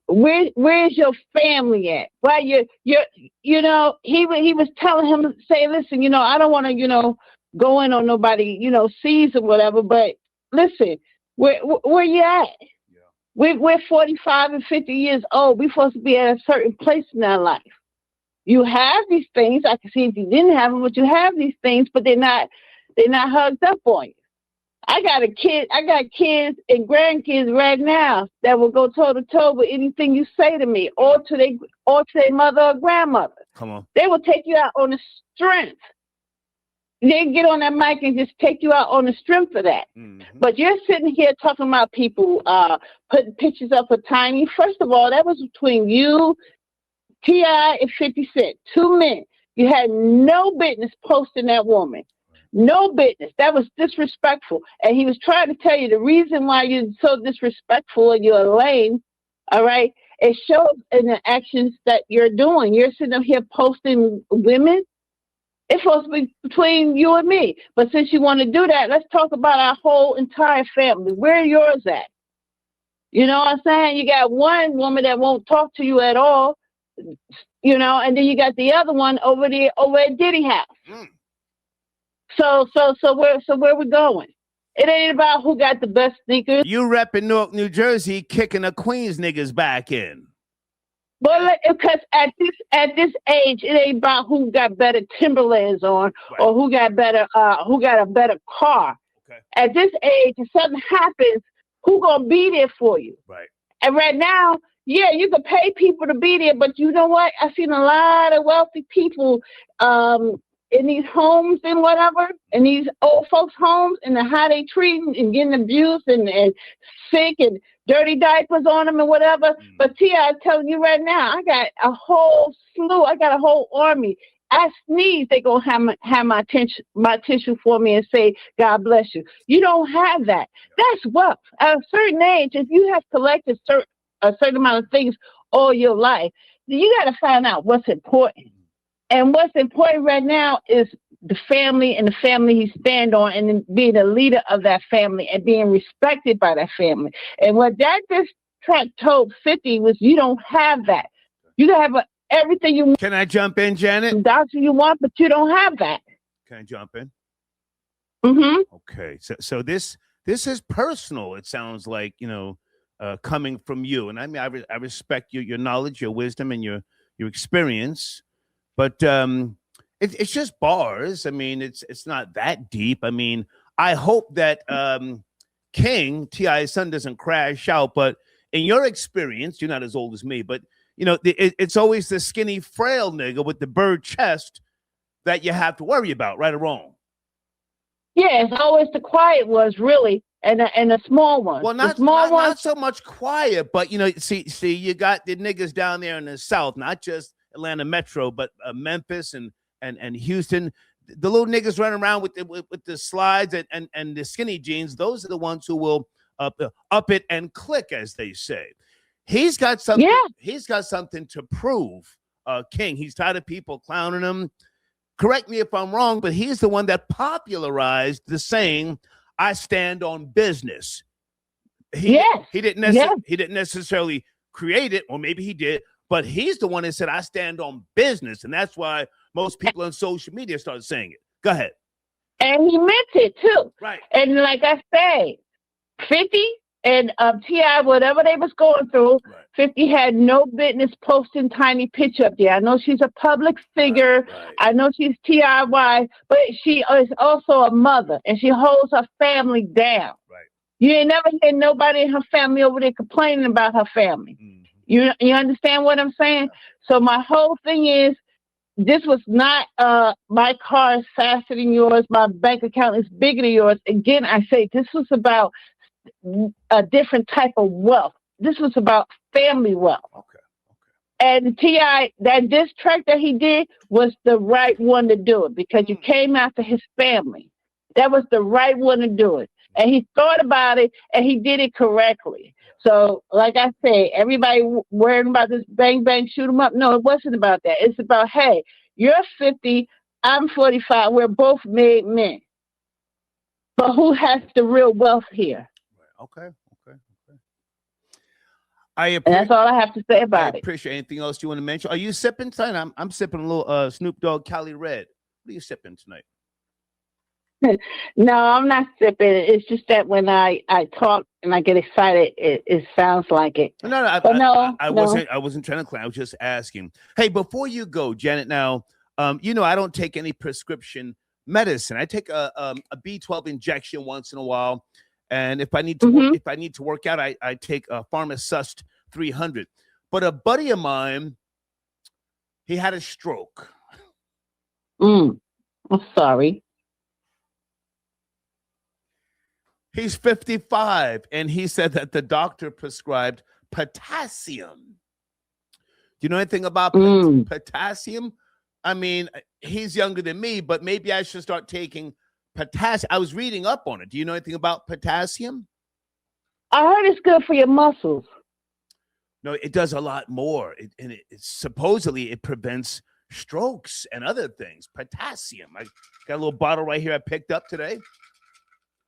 where's your family at? Why he was telling him, say, listen, I don't want to, go in on nobody, sees or whatever. But listen, where you at? Yeah. We're 45 and 50 years old. We're supposed to be at a certain place in our life. You have these things. I can see if you didn't have them, but you have these things, but they're not hugged up on you. I got kids and grandkids right now that will go toe to toe with anything you say to me, or to their mother or grandmother. Come on. They will take you out on the strength. They get on that mic and just take you out on the strength of that. Mm-hmm. But you're sitting here talking about people putting pictures up for Tiny. First of all, that was between you, T.I., and 50 Cent. 2 men. You had no business posting that woman. No business. That was disrespectful. And he was trying to tell you the reason why you're so disrespectful and you're lame, all right, it shows in the actions that you're doing. You're sitting up here posting women. It's supposed to be between you and me. But since you want to do that, let's talk about our whole entire family. Where yours at? You know what I'm saying? You got one woman that won't talk to you at all, and then you got the other one over there over at Diddy house. Mm. So where we going? It ain't about who got the best sneakers. You repping Newark, New Jersey, kicking the Queens niggas back in. Well, because at this age, it ain't about who got better Timberlands on, right, or who got a better car. Okay. At this age, if something happens, who gonna be there for you? Right. And right now, yeah, you can pay people to be there, but you know what? I've seen a lot of wealthy people in these homes and whatever, in these old folks' homes, and how they treating and getting abused and sick and dirty diapers on them and whatever. But T.I. is telling you right now, I got a whole slew. I got a whole army. I sneeze, they gonna have my tissue for me and say, God bless you. You don't have that. That's wealth. At a certain age, if you have collected a certain amount of things all your life, you got to find out what's important. And what's important right now is the family and the family he stand on, and then being a leader of that family and being respected by that family. And what that just told 50 was, you don't have that. You can have everything you want. Can I jump in, Janet? Doctor you want, but you don't have that. Can I jump in? Mm-hmm. Okay, so this is personal. It sounds like, coming from you, and I mean, I respect your knowledge, your wisdom, and your experience, but it's just bars. I mean, it's not that deep. I mean, I hope that King T.I.'s son doesn't crash out, but in your experience, you're not as old as me, but it's always the skinny, frail nigga with the bird chest that you have to worry about, right or wrong. Yeah, it's always the quiet ones, really, and the small ones. Well, the small ones, not so much quiet, but see, you got the niggas down there in the South, not just Atlanta Metro, but Memphis and Houston. The little niggas running around with the slides and the skinny jeans. Those are the ones who will up it and click, as they say. He's got something. Yeah. He's got something to prove. King. He's tired of people clowning him. Correct me if I'm wrong, but he's the one that popularized the saying, "I stand on business." He didn't necessarily create it, or maybe he did, but he's the one that said, "I stand on business," and that's why most people on social media started saying it. Go ahead. And he meant it too. Right. And like I say, 50 and T.I., whatever they was going through, Right. 50 had no business posting Tiny picture up there. I know she's a public figure. Right. I know she's TIY, but she is also a mother, and she holds her family down. Right. You ain't never hear nobody in her family over there complaining about her family. Mm-hmm. You understand what I'm saying? So my whole thing is, this was not my car is faster than yours, my bank account is bigger than yours. Again, I say this was about a different type of wealth. This was about family wealth. Okay. And T.I., that diss track that he did was the right one to do it, because you came after his family. That was the right one to do it. And he thought about it, and he did it correctly. So, like I say, everybody worrying about this bang, bang, shoot 'em up. No, it wasn't about that. It's about, hey, you're 50, I'm 45. We're both made men. But who has the real wealth here? Okay. And that's all I have to say about it. Appreciate anything else you want to mention. Are you sipping tonight? I'm sipping a little Snoop Dogg Cali Red. What are you sipping tonight? No, I'm not sipping. It's just that when I talk and I get excited, it sounds like it. No, I wasn't trying to claim. I was just asking. Hey, before you go, Janet. Now, I don't take any prescription medicine. I take a B12 injection once in a while, and if I need to work out, I take a Pharmacist 300. But a buddy of mine, he had a stroke. I'm sorry. He's 55, and he said that the doctor prescribed potassium. Do you know anything about potassium? I mean, he's younger than me, but maybe I should start taking potassium. I was reading up on it. Do you know anything about potassium? I heard it's good for your muscles. No, it does a lot more. Supposedly it prevents strokes and other things. Potassium. I got a little bottle right here I picked up today.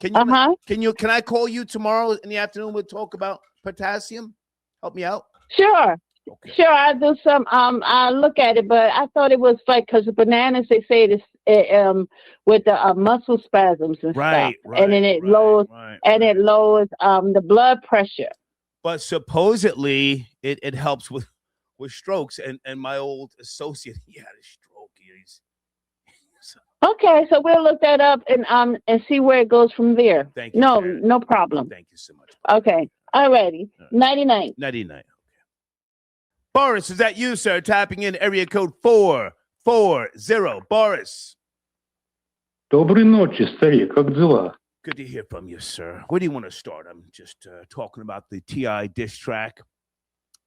Can I call you tomorrow in the afternoon? We'll talk about potassium. Help me out. Sure. Okay. Sure, I'll do some. I'll look at it, but I thought it was like, because the bananas, they say this with the muscle spasms and stuff, and then it lowers the blood pressure. But supposedly it helps with strokes. And my old associate, he had a stroke. Okay, so we'll look that up and see where it goes from there. Thank you. No problem. Thank you so much. Okay, alrighty. 99. 99. Okay. Boris, is that you, sir? Tapping in area code 440. Boris. Доброй ночи, старик. Как дела? Good to hear from you, sir. Where do you want to start? I'm just talking about the T.I. diss track,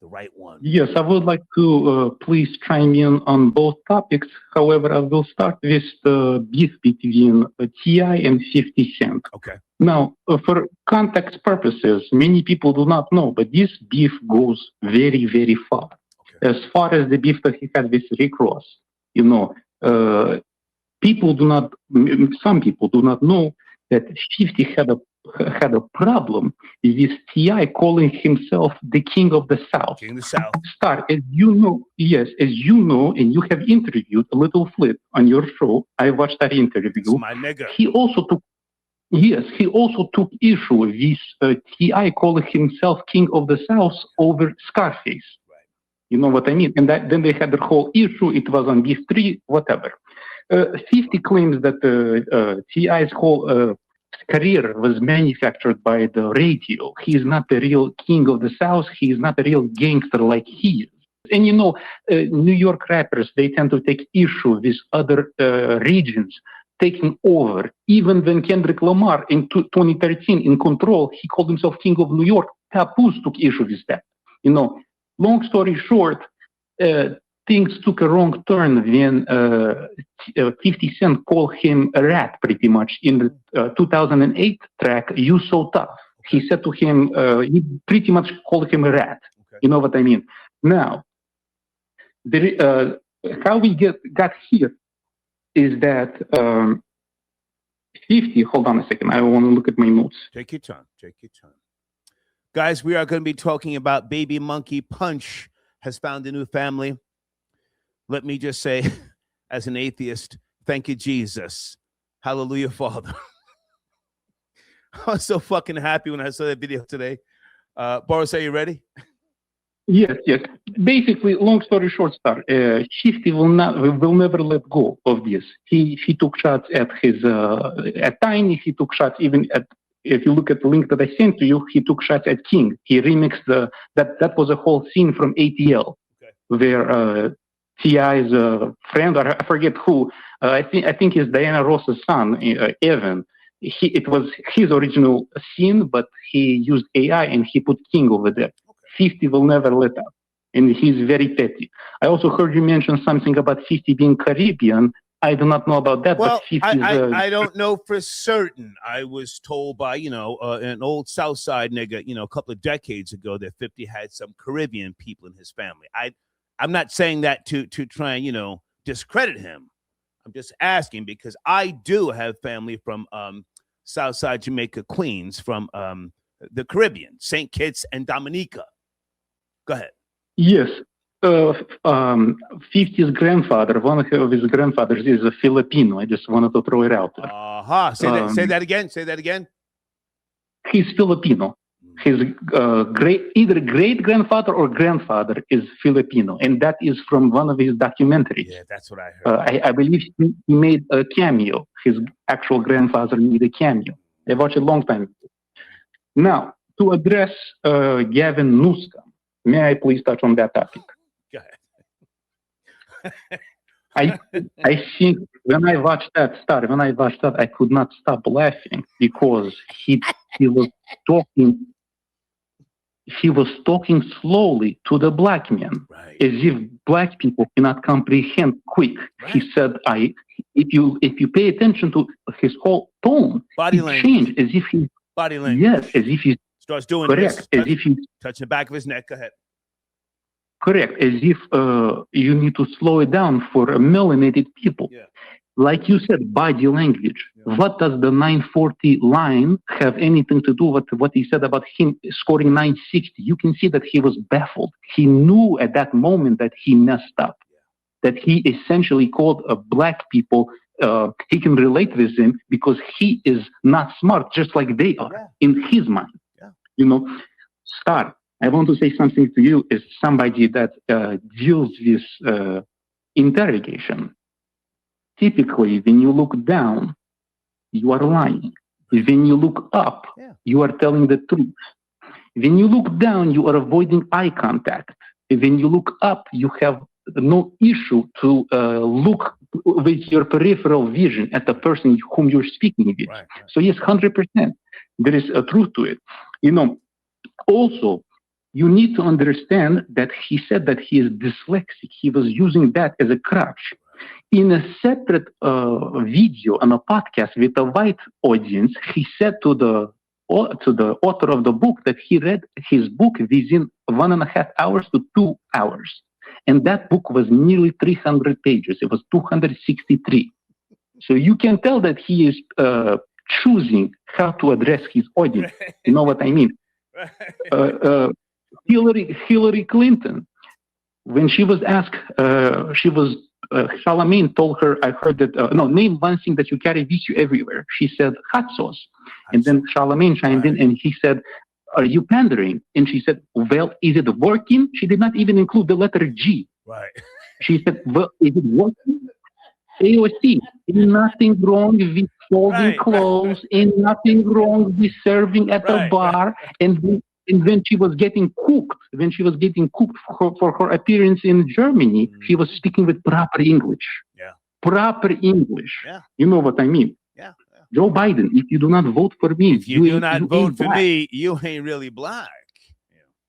the right one. Yes, I would like to please chime in on both topics. However, I will start with the beef between T.I. and 50 Cent. Okay. Now, for context purposes, many people do not know, but this beef goes very, very far. Okay. As far as the beef that he had with Rick Ross, some people do not know that 50 had a problem with T.I. calling himself the King of the South. King of the South. Star, as you know, and you have interviewed a little flip on your show. I watched that interview. It's my nigga. He also took Yes, he also took issue with T.I. calling himself King of the South over Scarface. Right. You know what I mean? And then they had the whole issue. It was on Beef 3, whatever. 50 claims that T.I.'s whole career was manufactured by the radio. He is not the real King of the South. He is not a real gangster like he is. And you know, New York rappers, they tend to take issue with other regions taking over. Even when Kendrick Lamar in 2013 in Control, he called himself King of New York. Papoose took issue with that. You know, long story short, things took a wrong turn when 50 Cent called him a rat pretty much in the 2008 track, You So Tough. He said to him, he pretty much called him a rat. Okay. You know what I mean? Now, how we got here is that 50, hold on a second, I want to look at my notes. Take your time, take your time. Guys, we are going to be talking about Baby Monkey Punch has found a new family. Let me just say, as an atheist, thank you, Jesus. Hallelujah, Father. I was so fucking happy when I saw that video today. Boris, are you ready? Yes. Basically, long story short, Star, 50 will never let go of this. He took shots at at Tiny. He took shots even at. If you look at the link that I sent to you, he took shots at King. He remixed that was a whole scene from ATL, where T.I.'s friend, or I forget who, I think it's Diana Ross's son, Evan. It was his original scene, but he used AI and he put King over there. 50 will never let up, and he's very petty. I also heard you mention something about 50 being Caribbean. I do not know about that. Well, but 50 I don't know for certain. I was told by, an old Southside nigga, a couple of decades ago that 50 had some Caribbean people in his family. I'm not saying that to try and, discredit him. I'm just asking because I do have family from Southside Jamaica, Queens, from the Caribbean, St. Kitts and Dominica. Go ahead. Yes. 50's grandfather, one of his grandfathers is a Filipino. I just wanted to throw it out there. Say that again. Say that again. He's Filipino. His either great grandfather or grandfather is Filipino, and that is from one of his documentaries. Yeah, that's what I heard. I believe he made a cameo. His actual grandfather made a cameo. I watched it a long time ago. Now, to address Gavin Newsome, may I please touch on that topic? Go ahead. I think when I watched that, I could not stop laughing because he was talking. He was talking slowly to the black man, right, as if black people cannot comprehend quick. Right. He said, if you pay attention to his whole tone, body language changed as if he body language. Yes, as if he starts doing correct, this. As if he touching the back of his neck. Go ahead. Correct, as if you need to slow it down for melanated people. Yeah. Like you said, body language. Yeah. What does the 940 line have anything to do with what he said about him scoring 960? You can see that he was baffled. He knew at that moment that he messed up, that he essentially called black people, he can relate with them because he is not smart, just like they are in his mind. Yeah. Star, I want to say something to you as somebody that deals with interrogation. Typically, when you look down, you are lying. When you look up, you are telling the truth. When you look down, you are avoiding eye contact. When you look up, you have no issue to look with your peripheral vision at the person whom you're speaking with. Right. So yes, 100%. There is a truth to it. Also, you need to understand that he said that he is dyslexic. He was using that as a crutch. In a separate video on a podcast with a white audience, he said to the author of the book that he read his book within 1.5 hours to 2 hours. And that book was nearly 300 pages. It was 263. So you can tell that he is choosing how to address his audience. You know what I mean? Hillary Clinton, when she was asked, she was Charlemagne told her, I heard that, name one thing that you carry with you everywhere. She said, hot sauce. And then Charlemagne chimed in and he said, are you pandering? And she said, well, is it working? She did not even include the letter G. Right. She said, well, is it working? AOC, ain't nothing wrong with folding clothes, ain't nothing wrong with serving at a bar. And when she was getting cooked, for her appearance in Germany, she was speaking with proper English. Yeah. Proper English. Yeah. You know what I mean? Yeah. Joe Biden, if you do not vote for me, if you do not vote for me, you ain't really black.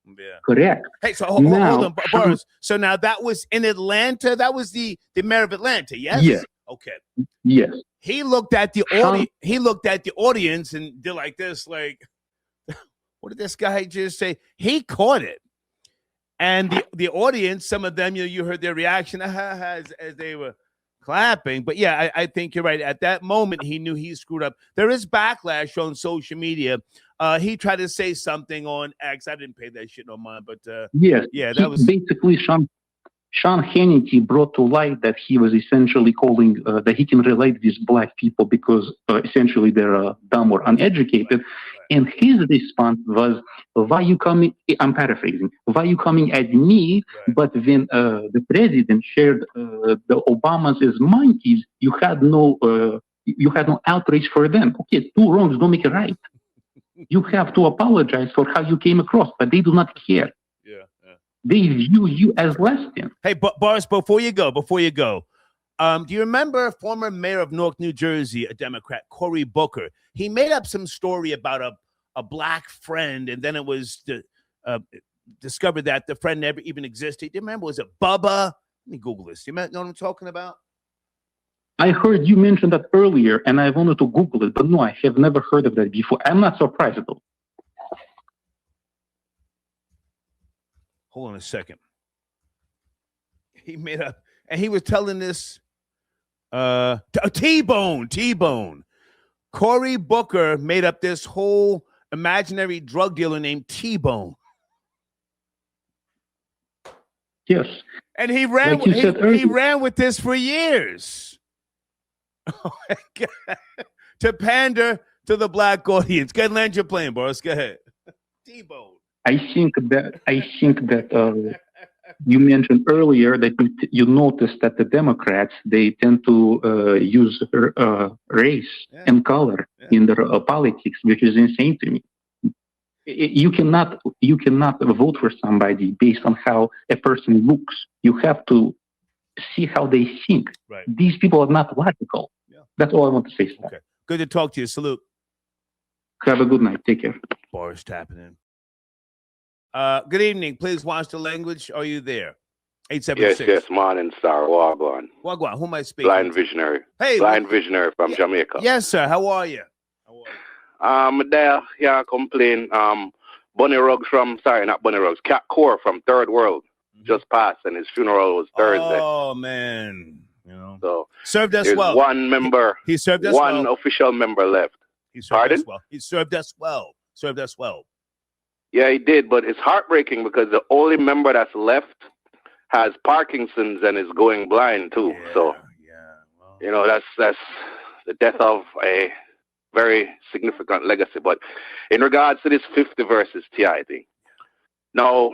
Yeah. Correct. Hey, so hold on, Boris. So now that was in Atlanta. That was the mayor of Atlanta. Yes. Yes. Okay. Yes. He looked at the audience. He looked at the audience and did like this, like, what did this guy just say? He caught it, and the audience, some of them, you heard their reaction as they were clapping. But yeah, I think you're right. At that moment, he knew he screwed up. There is backlash on social media. He tried to say something on X. I didn't pay that shit no mind, but yes, yeah, that was basically Sean Hannity brought to light that he was essentially calling that he can relate with black people because essentially they're dumb or uneducated. And his response was, why you coming, I'm paraphrasing, why you coming at me? But when the president shared the Obamas as monkeys, you had no outrage for them. Okay, two wrongs don't make it right. You have to apologize for how you came across, but they do not care. Yeah. They view you as less than. Hey, Boris, before you go, do you remember former mayor of Newark, New Jersey, a Democrat, Cory Booker? He made up some story about a black friend, and then it was discovered that the friend never even existed. Do you remember? Was it Bubba? Let me Google this. You know what I'm talking about? I heard you mention that earlier, and I wanted to Google it, but no, I have never heard of that before. I'm not surprised though. Hold on a second. He made up, and he was telling this T-Bone. Cory Booker made up this whole imaginary drug dealer named T-Bone. Yes. And he ran he ran with this for years. Oh my God. To pander to the black audience. Go ahead and land your plane, Boris. Go ahead. T-Bone. I think that you mentioned earlier that you noticed that the Democrats, they tend to use race and color in their politics, which is insane to me. You cannot vote for somebody based on how a person looks. You have to see how they think. Right. These people are not logical. Yeah. That's all I want to say. Okay. Good to talk to you. Salute. Have a good night. Take care. Boris tapping in. Good evening. Please watch the language. Are you there? 876. Yes, morning, sir. Wagwan. Wagwan. Who am I speaking? Blind Visionary. Hey. Blind Visionary from Jamaica. Yes, sir. How are you? There, complain. Bunny Ruggs not Bunny Ruggs, Cat Core from Third World just passed, and his funeral was Thursday. Oh, man. So served us there's well. One member. He served us well. One official member left. He served us well. He served us well. Served us well. Yeah, he did, but it's heartbreaking because the only member that's left has Parkinson's and is going blind too. That's the death of a very significant legacy. But in regards to this 50 versus T.I. thing, now,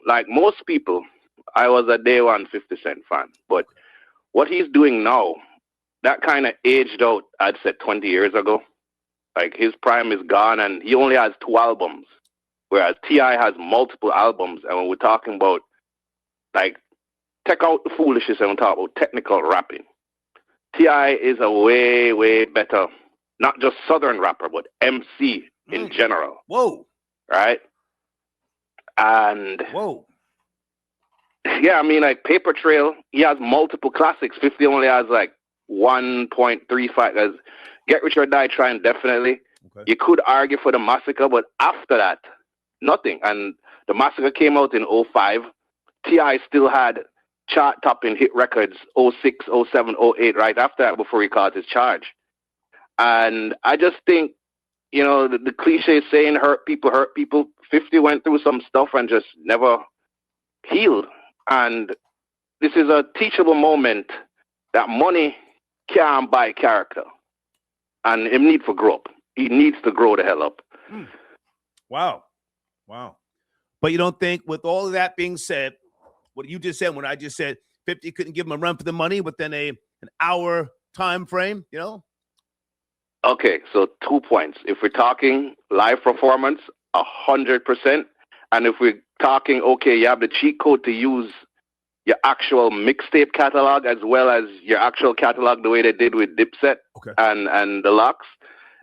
like most people, I was a day one 50 Cent fan, but what he's doing now, that kind of aged out, I'd say 20 years ago. Like, his prime is gone, and he only has 2 albums, whereas T.I. has multiple albums. And when we're talking about, like, take out the foolishness and we talk about technical rapping, T.I. is a way, way better, not just Southern rapper, but MC in general. Whoa. Right? And whoa. Yeah, I mean, like Paper Trail, he has multiple classics. 50 only has like 1.35. Get Rich or Die Trying, definitely. Okay. You could argue for the Massacre, but after that, nothing. And the Massacre came out in 2005. T.I. still had chart-topping hit records 2006, 2007, 2008, right after that, before he caught his charge. And I just think, the cliche saying hurt people. 50 went through some stuff and just never healed. And this is a teachable moment that money can't buy character. And him need to grow up. He needs to grow the hell up. Wow. But you don't think, with all of that being said, what you just said, when I just said 50 couldn't give him a run for the money within an hour time frame, you know? Okay, so 2 points. If we're talking live performance, 100%. And if we're talking, okay, you have the cheat code to use your actual mixtape catalog as well as your actual catalog the way they did with Dipset and the Locks,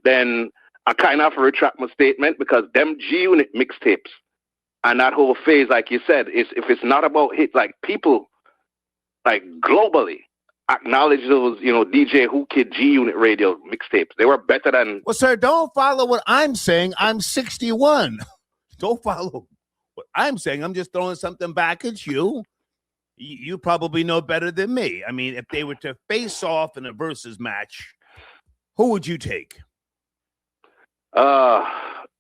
then I kind of have to retract my statement, because them G-Unit mixtapes and that whole phase, like you said, is if it's not about hits, like people, like globally, acknowledge those, you know, DJ Who Kid G-Unit radio mixtapes. They were better than... Well, sir, don't follow what I'm saying. I'm 61. Don't follow what I'm saying. I'm just throwing something back at you. You probably know better than me. I mean, if they were to face off in a versus match, who would you take?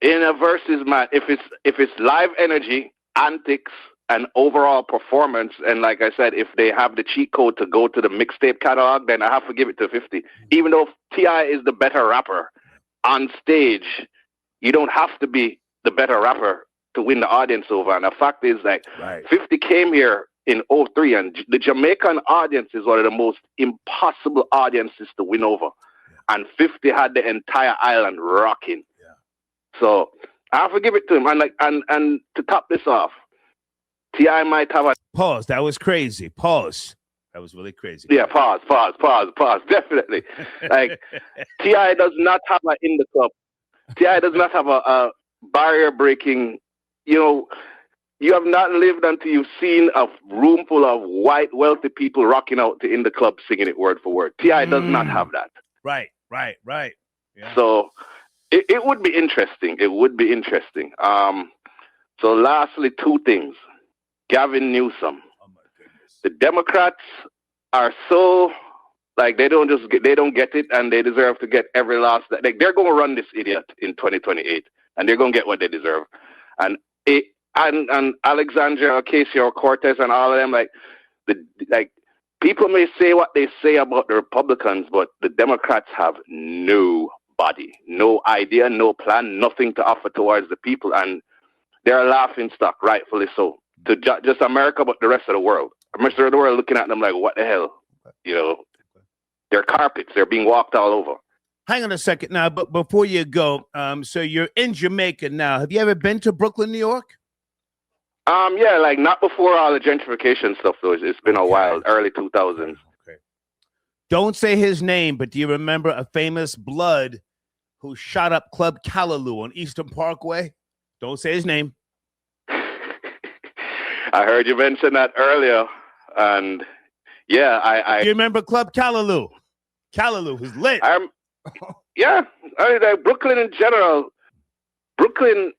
In a versus match, if it's live energy, antics, and overall performance, and like I said, if they have the cheat code to go to the mixtape catalog, then I have to give it to 50. Even though T.I. is the better rapper on stage, you don't have to be the better rapper to win the audience over. And the fact is, like, 50 came here in 03, and the Jamaican audience is one of the most impossible audiences to win over. And 50 had the entire island rocking. So I have to give it to him. And like, and to top this off, T.I. might have a pause. That was crazy. Pause. That was really crazy. Yeah, pause. Definitely. Like, T.I. does not have a in the club. T.I. does not have a barrier breaking. You know, you have not lived until you've seen a room full of white wealthy people rocking out in the club singing it word for word. T.I. does not have that. Right. Yeah. So it would be interesting. So lastly, two things. Gavin Newsome. Oh my goodness. The Democrats are so, like, they don't get it, and they deserve to get every last. Like, they're going to run this idiot in 2028, and they're going to get what they deserve. And Alexandria Ocasio-Cortez and all of them, like people may say what they say about the Republicans, but the Democrats have no body, no idea, no plan, nothing to offer towards the people, and they're a laughing stock, rightfully so, to just America, but the rest of the world. The rest of the world looking at them like, what the hell? You know, they're carpets. They're being walked all over. Hang on a second now, but before you go, so you're in Jamaica now. Have you ever been to Brooklyn, New York? Yeah, like not before all the gentrification stuff, though. It's been a while, early 2000s. Okay. Don't say his name, but do you remember a famous blood who shot up Club Callaloo on Eastern Parkway? Don't say his name. I heard you mention that earlier, and yeah, I you remember Club Callaloo? Callaloo was lit. Yeah, I mean, like Brooklyn in general, Brooklyn,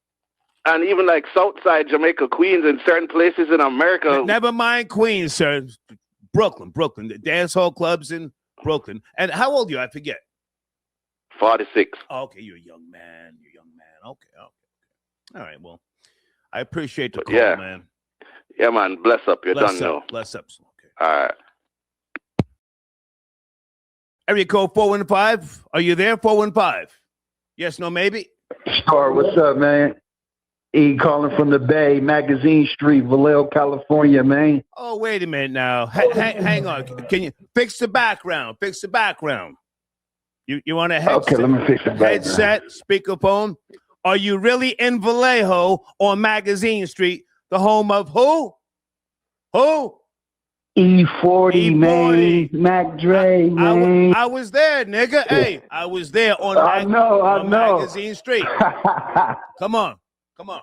and even like Southside Jamaica, Queens, and certain places in America. Never mind Queens, sir. Brooklyn, the dance hall clubs in Brooklyn. And how old are you? I forget. 46. Oh, okay, you're a young man. Okay. All right, well, I appreciate the call, man. Yeah, man. Bless up. You're done now. Bless up. Okay. All right. Area code 415. Are you there? 415. Yes, no, maybe. Star, what's up, man? E calling from the Bay, Magazine Street, Vallejo, California, man. Oh, wait a minute now. Hang on. Can you fix the background? You want a headset? Okay, let me fix the background. Headset, speakerphone. Are you really in Vallejo on Magazine Street, the home of who? E40, man. Mac Dre, man. I was there, nigga. Hey, I was there on Magazine Street. Come on.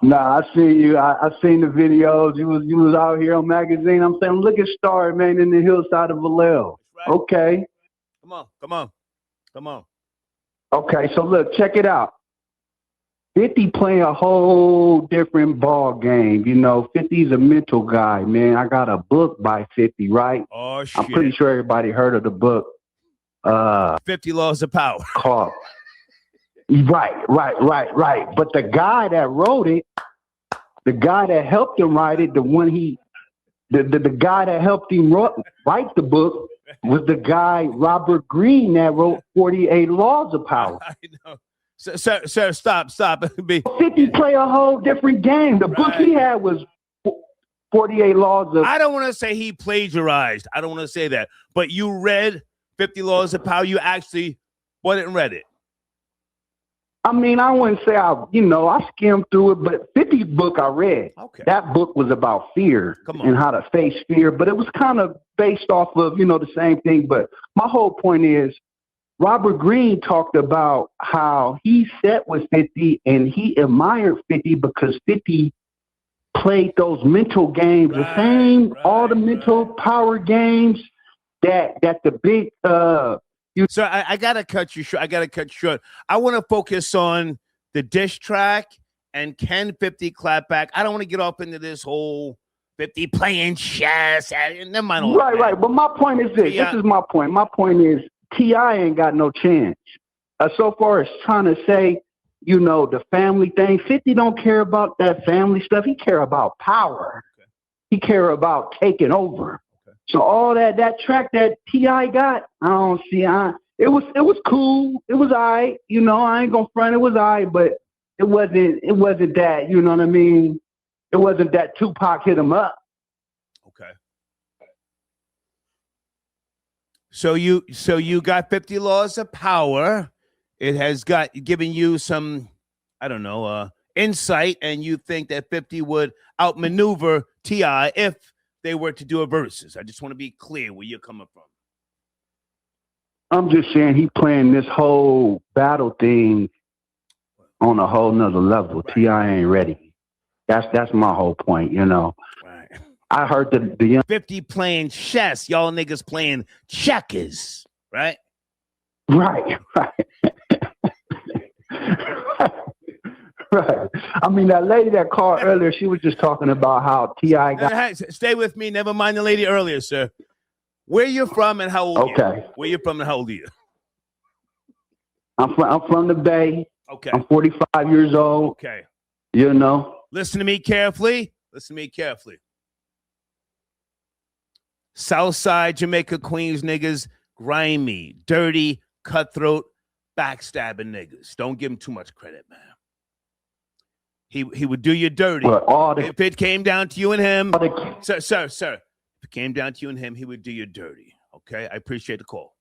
Nah, I seen you. I seen the videos. You was out here on Magazine. I'm saying, look at Star, man, in the hillside of Vallejo. Right. Okay. Come on. Okay, so look, check it out. 50 playing a whole different ball game. You know, 50's a mental guy, man. I got a book by 50, right? Oh, shit. I'm pretty sure everybody heard of the book. 50 Laws of Power. Called. Right. But the guy that wrote it, the guy that helped him write it, the guy that helped him write the book, was the guy Robert Greene that wrote 48 Laws of Power. I know. Sir, stop. 50 play a whole different game. The book he had was 48 Laws of... I don't want to say he plagiarized. I don't want to say that. But you read 50 Laws of Power. You actually went and read it. I mean, I wouldn't say I skimmed through it, but 50 book I read. Okay. That book was about fear and how to face fear, but it was kind of based off of, the same thing. But my whole point is, Robert Greene talked about how he sat with 50 and he admired 50 because 50 played those mental games, all the mental power games that the big So I gotta cut you short. I want to focus on the diss track and can 50 clap back. I don't want to get off into this whole 50 playing chess. Never mind all that. Right. But my point is this. This is my point. My point is T.I. ain't got no chance. So far as trying to say, the family thing, 50 don't care about that family stuff. He care about power. Okay. He care about taking over. Okay. So all that track that T.I. got, I don't see. It was cool. It was all right. I ain't gonna front. It was all right, but it wasn't that. You know what I mean? It wasn't that Tupac hit him up. Okay. So you got 50 Laws of Power. It has given you some, I don't know, insight, and you think that 50 would outmaneuver T.I. if they were to do a versus. I just want to be clear where you're coming from. I'm just saying he playing this whole battle thing on a whole nother level. Right. T.I. ain't ready. That's my whole point, Right. I heard the young 50 playing chess, y'all niggas playing checkers, right? Right. Right. I mean, that lady that called earlier, she was just talking about how T.I. got... Stay with me. Never mind the lady earlier, sir. Where you from and how old are you? Where you from and how old are you? I'm from the Bay. Okay. I'm 45 years old. Okay. Listen to me carefully. Southside Jamaica, Queens niggas, grimy, dirty, cutthroat, backstabbing niggas. Don't give him too much credit, man. He would do you dirty. If it came down to you and him, sir, if it came down to you and him, he would do you dirty. Okay? I appreciate the call.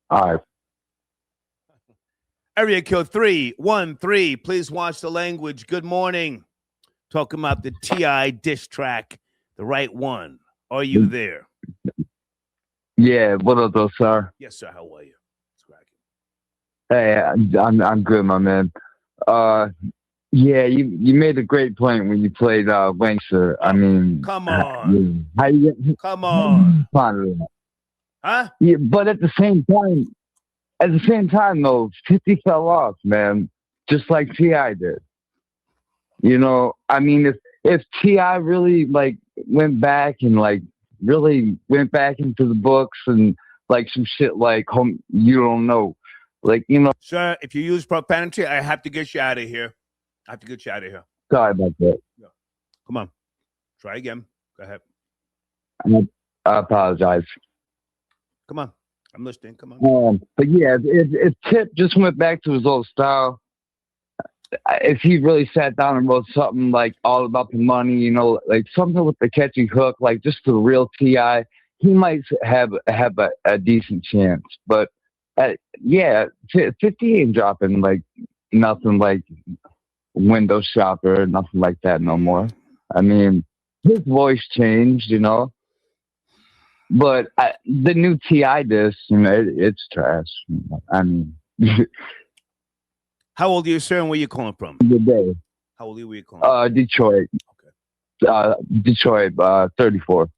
All right. Area code 313. Please watch the language. Good morning. Talking about the T.I. diss track, the right one. Are you there? Yeah, what up, though, sir? Yes, sir. How are you? Hey, I'm good, my man. Yeah, you made a great point when you played Wankster. I mean, come on. Come on. Huh? Yeah, but at the same time, though, 50 fell off, man, just like T.I. did. I mean, if T.I. really went back and really went back into the books and some shit you don't know, Sir, if you use profanity, I have to get you out of here. Sorry about that. Yeah. Come on. Try again. Go ahead. I apologize. Come on. I'm listening. Come on. But yeah, if Tip just went back to his old style, if he really sat down and wrote something all about the money, something with the catchy hook, just the real T.I., he might have a decent chance. But yeah, 50 ain't dropping nothing Window Shopper, nothing like that no more. I mean, his voice changed, but the new T.I. disc, it's trash. I mean, how old are you, sir, and where you calling from? Good day. How old are you calling? Detroit. Okay. Detroit, 34. Okay.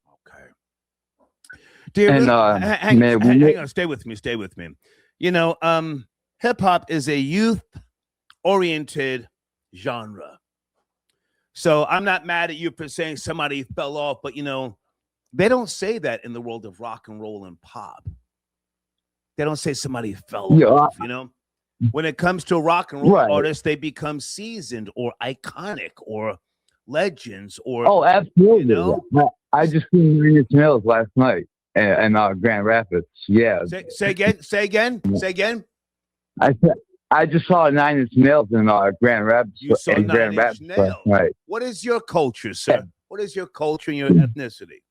Dear, and hang on, stay with me. Hip hop is a youth-oriented genre. So I'm not mad at you for saying somebody fell off, but they don't say that in the world of rock and roll and pop. They don't say somebody fell off, When it comes to rock and roll artists, they become seasoned or iconic or legends or absolutely. I just seen Nine Inch Nails last night. in Grand Rapids. Yeah. Say again. I just saw Nine Inch Nails in Grand Rapids. You saw in Nine Grand Inch Rapids, Nails. right? What is your culture, sir? What is your culture and your ethnicity?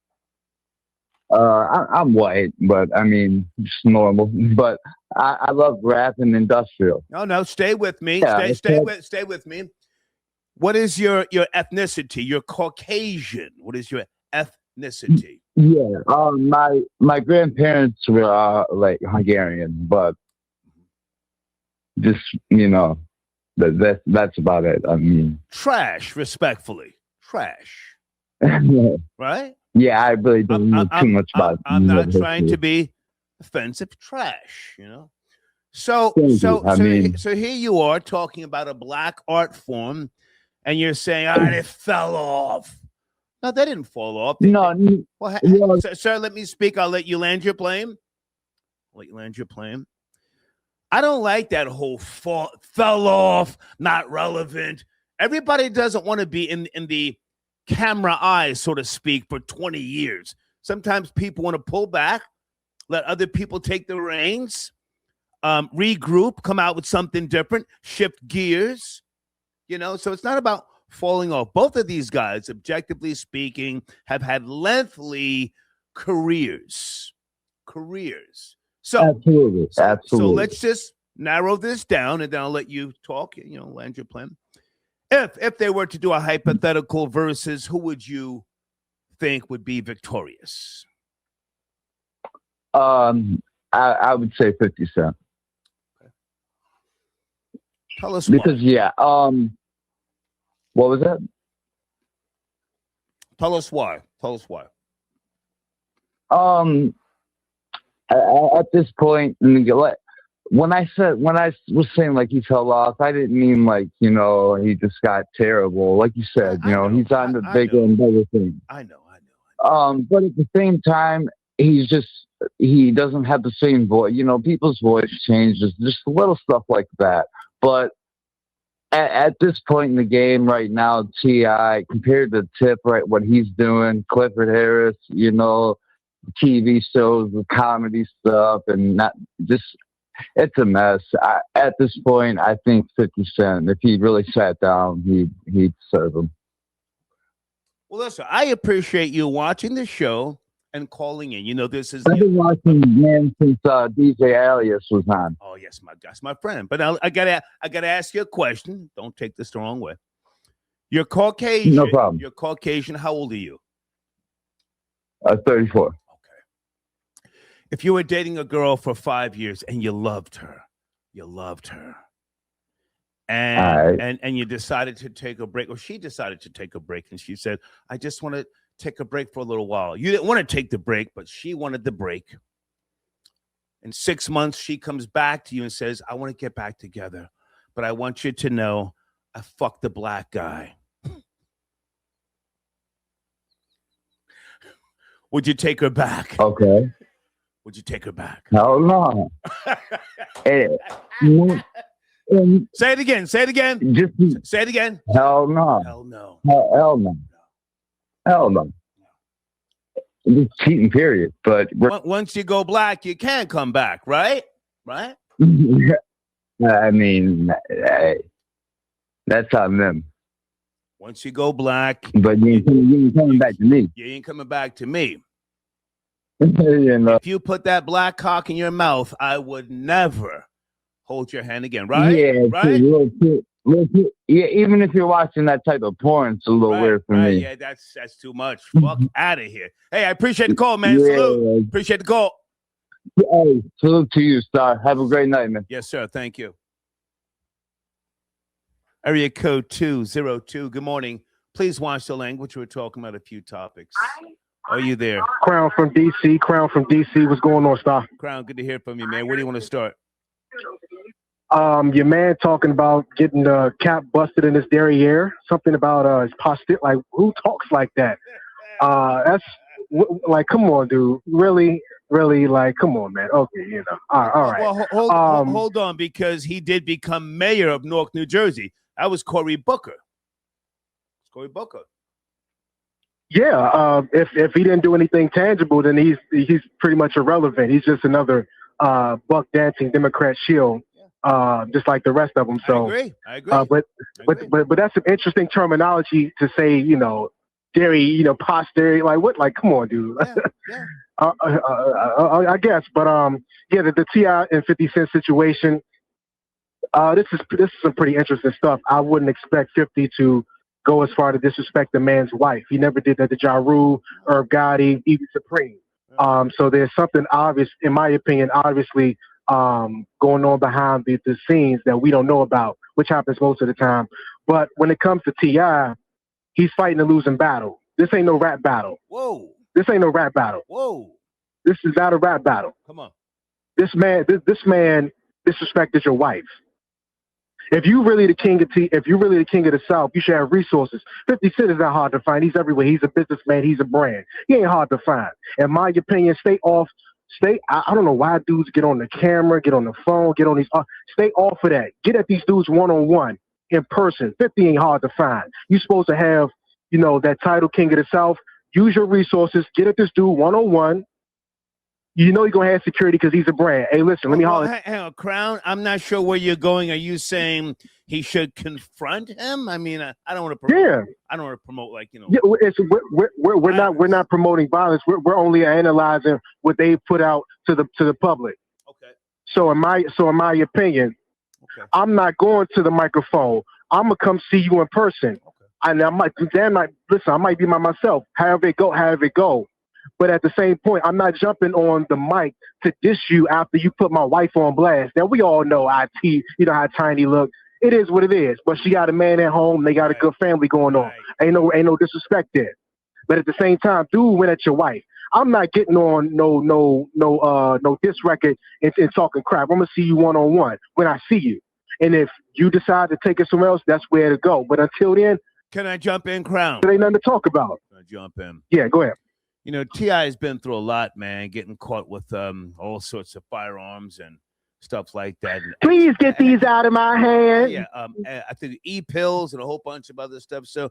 I'm white, but I mean, just normal. But I love rap and industrial. No, stay with me. Yeah, Stay with me. What is your ethnicity? You're Caucasian. What is your ethnicity? Yeah, my grandparents were like Hungarian, but just that's about it. I mean, Trash, respectfully, trash. Right? Yeah, I really don't know too much about. I'm not trying to be offensive. Trash, So here you are talking about a black art form, and you're saying, it fell off. No, they didn't fall off. Sir, let me speak. I'll let you land your plane. I don't like that whole fell off, not relevant. Everybody doesn't want to be in the camera eye, so to speak, for 20 years. Sometimes people want to pull back, let other people take the reins, regroup, come out with something different, shift gears, so it's not about falling off. Both of these guys, objectively speaking, have had lengthy careers. So absolutely. So let's just narrow this down, and then I'll let you talk, land your plane. If they were to do a hypothetical versus, who would you think would be victorious? I would say 50 Cent. Okay. Tell us because why. What was that? Tell us why. At this point, when I was saying like he fell off, I didn't mean like he just got terrible. Like you said, he's on the bigger and better thing. I know. But at the same time, he doesn't have the same voice. People's voice changes, just little stuff like that. But at this point in the game right now, T.I. compared to Tip, right, what he's doing, Clifford Harris, TV shows, the comedy stuff, and not just. It's a mess. At this point, I think 50 Cent, if he really sat down, he'd serve him. Well, listen, I appreciate you watching the show and calling in. I've been watching since DJ Alias was on. Oh yes, that's my friend. But I gotta ask you a question. Don't take this the wrong way. You're Caucasian. No problem. You're Caucasian. How old are you? 34. If you were dating a girl for 5 years and you loved her, and you decided to take a break, or she decided to take a break, and she said, I just want to take a break for a little while. You didn't want to take the break, but she wanted the break. In 6 months, she comes back to you and says, I want to get back together, but I want you to know I fucked the black guy. Would you take her back? Okay. Would you take her back? Hell no. Say it again. Say it again. Hell no. Hell no. Hell no. Hell no. It's cheating, period. But once you go black, you can't come back, right? Right? I mean, that's on them. Once you go black, but you ain't coming back to me. You ain't coming back to me. If you put that black cock in your mouth, I would never hold your hand again, right? Yeah, right. Yeah, even if you're watching that type of porn, it's a little weird for me. Yeah, that's too much. Fuck out of here. Hey, I appreciate the call, man. Yeah. Salute. Appreciate the call. Hey, salute to you, Star. Have a great night, man. Yes, sir. Thank you. Area code 202. Good morning. Please watch the language. We're talking about a few topics. Are you there? Crown from DC. What's going on, Star? Crown, good to hear from you, man. Where do you want to start? Your man talking about getting the cap busted in his derriere. Something about his posture. Like, who talks like that? That's like, come on, dude. Really, like, come on, man. Okay, All right. Well, hold on, because he did become mayor of Newark, New Jersey. That was Cory Booker. If he didn't do anything tangible, then he's pretty much irrelevant. He's just another buck dancing Democrat shield, just like the rest of them. So I agree. But that's some interesting terminology to say. Dairy, posterity. Like what? Like come on, dude. Yeah. I guess, but the T.I. and 50 Cent situation. This is some pretty interesting stuff. I wouldn't expect 50 to go as far to disrespect the man's wife. He never did that to Ja Rule, Irv Gotti, even Supreme. So there's something obvious, in my opinion, obviously going on behind the scenes that we don't know about, which happens most of the time. But when it comes to T.I., he's fighting a losing battle. This ain't no rap battle. Whoa. This ain't no rap battle. Whoa. This is not a rap battle. Come on. This man disrespected your wife. If you really the king of the South, you should have resources. 50 Cent is not hard to find. He's everywhere. He's a businessman. He's a brand. He ain't hard to find. In my opinion, stay off. I don't know why dudes get on the camera, get on the phone, get on these. Stay off of that. Get at these dudes one-on-one in person. 50 ain't hard to find. You're supposed to have, that title, king of the South. Use your resources. Get at this dude one-on-one. You're going to have security because he's a brand. Hey, listen, let me holler. Hang on, Crown. I'm not sure where you're going. Are you saying he should confront him? I mean, I don't want to promote. Yeah. I don't want to promote We're not promoting violence. We're only analyzing what they put out to the public. Okay. So in my opinion, I'm not going to the microphone. I'm gonna come see you in person. Okay. And I might be by myself. However it go. But at the same point, I'm not jumping on the mic to diss you after you put my wife on blast. Now, we all know IT, how Tiny look. It is what it is. But she got a man at home. They got a good family going on. Ain't no disrespect there. But at the same time, dude went at your wife. I'm not getting on no diss record and talking crap. I'm going to see you one-on-one when I see you. And if you decide to take it somewhere else, that's where to go. But until then. Can I jump in, Crown? There ain't nothing to talk about. Can I jump in? Yeah, go ahead. T.I. has been through a lot, man, getting caught with all sorts of firearms and stuff like that. Please get these out of my hand. Yeah, I think e-pills and a whole bunch of other stuff. So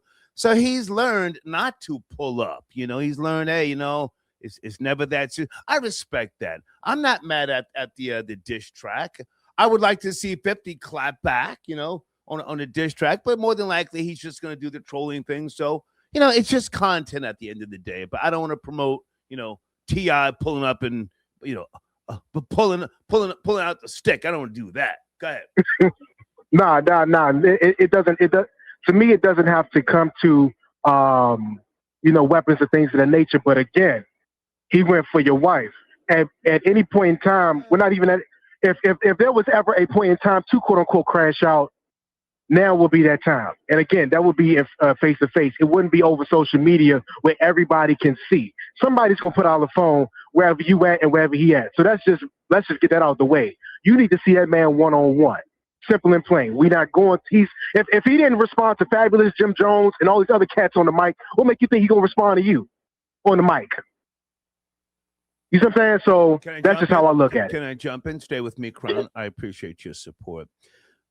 he's learned not to pull up. He's learned, hey, it's never that serious. I respect that. I'm not mad at the diss track. I would like to see 50 clap back, on a diss track, but more than likely he's just going to do the trolling thing. So. It's just content at the end of the day. But I don't want to promote, T.I. pulling up and, pulling out the stick. I don't want to do that. Go ahead. Nah. It doesn't. To me, it doesn't have to come to, weapons and things of that nature. But again, he went for your wife. At any point in time, we're not even at. If there was ever a point in time to quote unquote crash out. Now will be that time. And again, that would be face to face. It wouldn't be over social media where everybody can see. Somebody's going to put out the phone wherever you at and wherever he at. So let's just get that out of the way. You need to see that man one-on-one. Simple and plain. We're not going to, if he didn't respond to Fabulous, Jim Jones, and all these other cats on the mic, what make you think he's going to respond to you on the mic? You see what I'm saying? So that's just how I look at it. Can I jump in? Stay with me, Crown. I appreciate your support.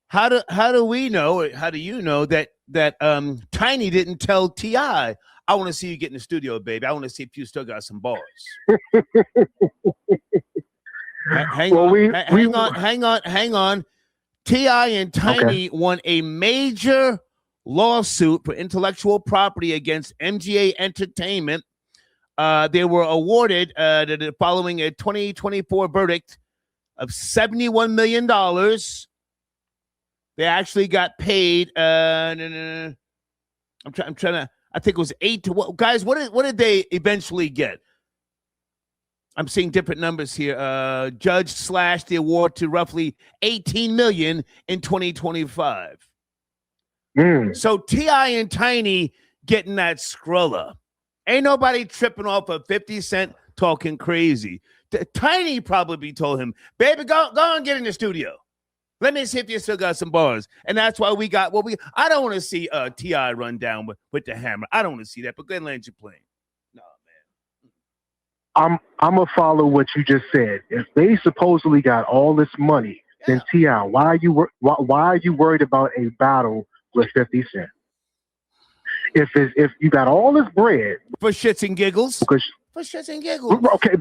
How do we know? How do you know that Tiny didn't tell T.I., I want to see you get in the studio, baby. I want to see if you still got some bars. Hang on. T.I. and Tiny won a major lawsuit for intellectual property against MGA Entertainment. They were awarded following a 2024 verdict of $71 million. They actually got paid. I'm trying to. I think it was 8 to what? Guys, what did they eventually get? I'm seeing different numbers here. Judge slashed the award to roughly $18 million in 2025. So T.I. and Tiny getting that Skrilla. Ain't nobody tripping off of 50 Cent talking crazy. Tiny probably told him, baby, go and get in the studio. Let me see if you still got some bars. And that's why we got what we. I don't want to see T.I. run down with the hammer. I don't want to see that. But go ahead and land your plane. No, man. I'm gonna follow what you just said. If they supposedly got all this money, then T.I., why are you worried about a battle with 50 Cent? if you got all this bread for shits and giggles, because, for shits and giggles, okay,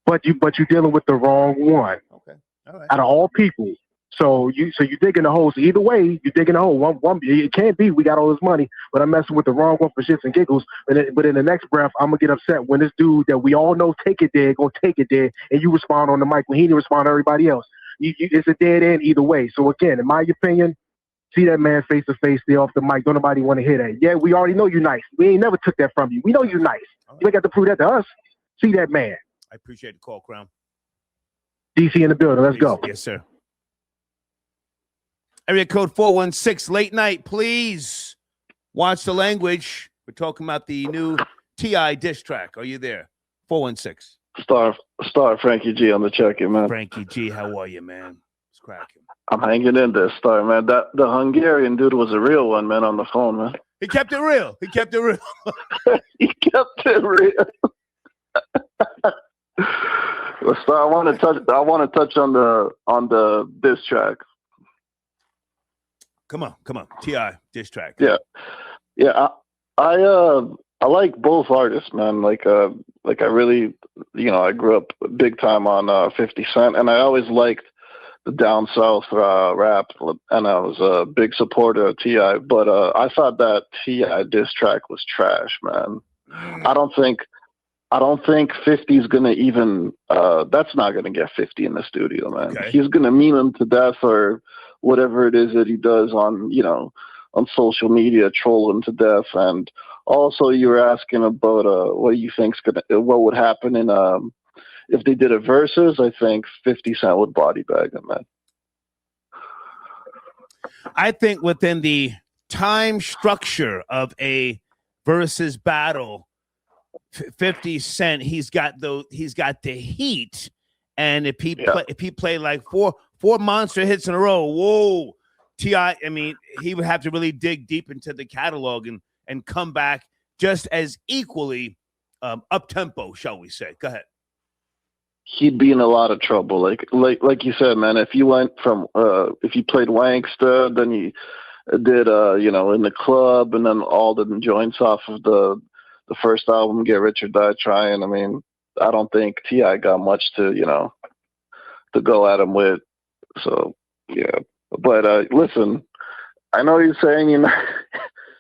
but you're dealing with the wrong one. Okay, all right. Out of all people, so you digging the holes. Either way, you digging the hole. One, it can't be we got all this money, but I'm messing with the wrong one for shits and giggles. But in the next breath, I'm gonna get upset when this dude that we all know take it there, gonna take it there, and you respond on the mic when he didn't respond to everybody else. It's a dead end either way. So again, in my opinion, see that man face to face, stay off the mic. Don't nobody want to hear that. Yeah, we already know you nice. We ain't never took that from you. We know you nice. You ain't got to prove that to us. See that man. I appreciate the call, Crown. DC in the building. Let's go. Yes, sir. Area code 416, late night. Please watch the language. We're talking about the new T.I. diss track. Are you there? 416. Star Frankie G on the check-in, man. Frankie G, how are you, man? It's cracking. I'm hanging in there, Star, man. The Hungarian dude was a real one, man, on the phone, man. He kept it real. He kept it real. He kept it real. Well, Star, I want to touch on the diss track. Come on. T.I. diss track. Yeah. I like both artists, man. Like I really, I grew up big time on 50 Cent, and I always liked the down south rap, and I was a big supporter of T.I. But I thought that T.I. diss track was trash, man. I don't think 50's gonna even. That's not gonna get 50 in the studio, man. Okay. He's gonna mean him to death or whatever it is that he does on social media, troll him to death. And also, you were asking about what you think's what would happen in if they did a versus. I think 50 Cent would body bag him, man. I think within the time structure of a versus battle, 50 Cent, he's got the heat, and if he played like four monster hits in a row, whoa, T.I., I mean, he would have to really dig deep into the catalog and come back just as equally up tempo, shall we say? Go ahead. He'd be in a lot of trouble, like you said, man. If you went from if you played Wanksta, then you did in the club, and then all the joints off of the first album, Get Rich or Die Trying. I mean, I don't think T.I. got much to go at him with. So yeah, but listen, I know you're saying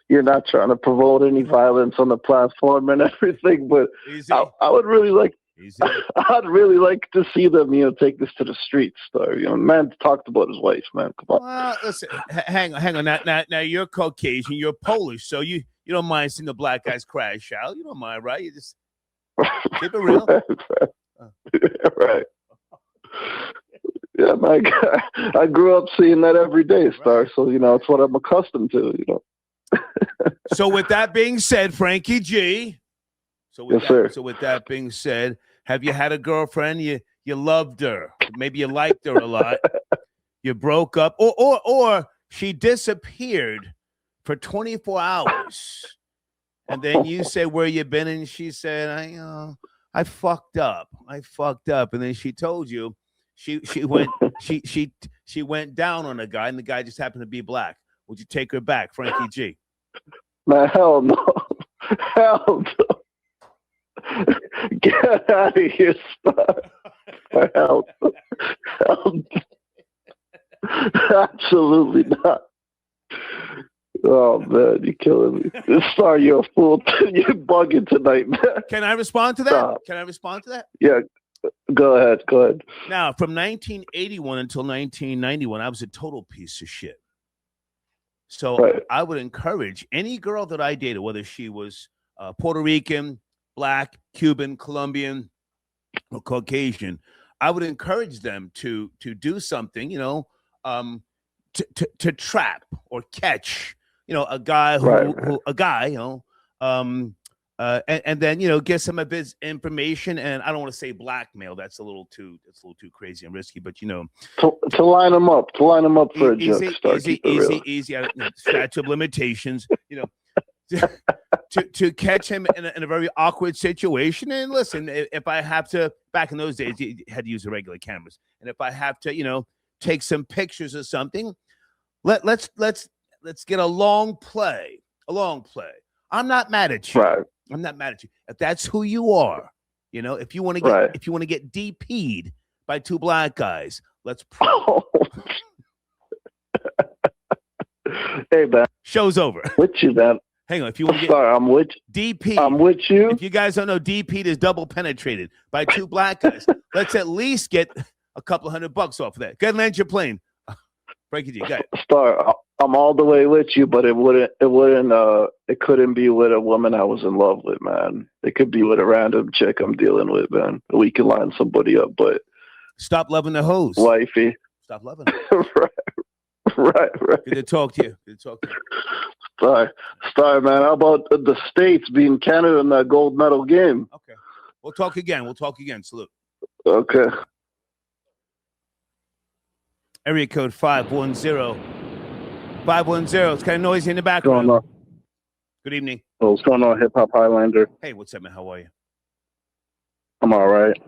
you're not trying to promote any violence on the platform and everything, but I would really like. I'd really like to see them, take this to the streets. Man talked about his wife, man. Come on. Well, listen, hang on. Now you're Caucasian, you're Polish, so you don't mind seeing the black guys crash out. You don't mind, right? You just keep it real. Right. Yeah, my God. I grew up seeing that every day, Star. So it's what I'm accustomed to. So with that being said, Frankie G. Sir. So with that being said, have you had a girlfriend? You loved her. Maybe you liked her a lot. You broke up, or she disappeared for 24 hours, and then you say where you been, and she said, I fucked up, and then she told you she went down on a guy, and the guy just happened to be black. Would you take her back, Frankie G? Man, hell no. Hell no. Get out of here, Star. Hell. Absolutely not. Oh, man, you're killing me. Star, you're a fool. You're bugging tonight, man. Can I respond to that? Stop. Can I respond to that? Yeah, go ahead. Now, from 1981 until 1991, I was a total piece of shit. So right. I would encourage any girl that I dated, whether she was Puerto Rican, Black, Cuban, Colombian, or Caucasian, I would encourage them to do something, to trap or catch, a guy and then get some of his information. And I don't want to say blackmail; that's a little too crazy and risky. But to line them up, for a joke. Easy. Statute of limitations, to catch him in a very awkward situation. And listen, if I have to, back in those days, you had to use the regular cameras. And if I have to, take some pictures or something, let's get a long play I'm not mad at you. Right. I'm not mad at you. If that's who you are, you know, if you want to get Right. if you want to get DP'd by two black guys, let's Hey, man. Show's over. With you, man. Hang on. If you want to get I'm with DP, I'm with you. If you guys don't know, DP is double penetrated by two black guys. Let's at least get a couple $100 off of that. Go ahead, land your plane. Break it to you. Go ahead. Star, I'm all the way with you, but it couldn't be with a woman I was in love with, man. It could be with a random chick I'm dealing with, man. We can line somebody up, but stop loving the hoes, wifey. Stop loving them. Right. Good to talk to you. Star, man. How about the States being Canada in that gold medal game? Okay. We'll talk again. Salute. Okay. Area code 510. 510. It's kind of noisy in the background. What's going on? Good evening. Oh, what's going on, Hip Hop Highlander? Hey, what's up, man? How are you? I'm all right.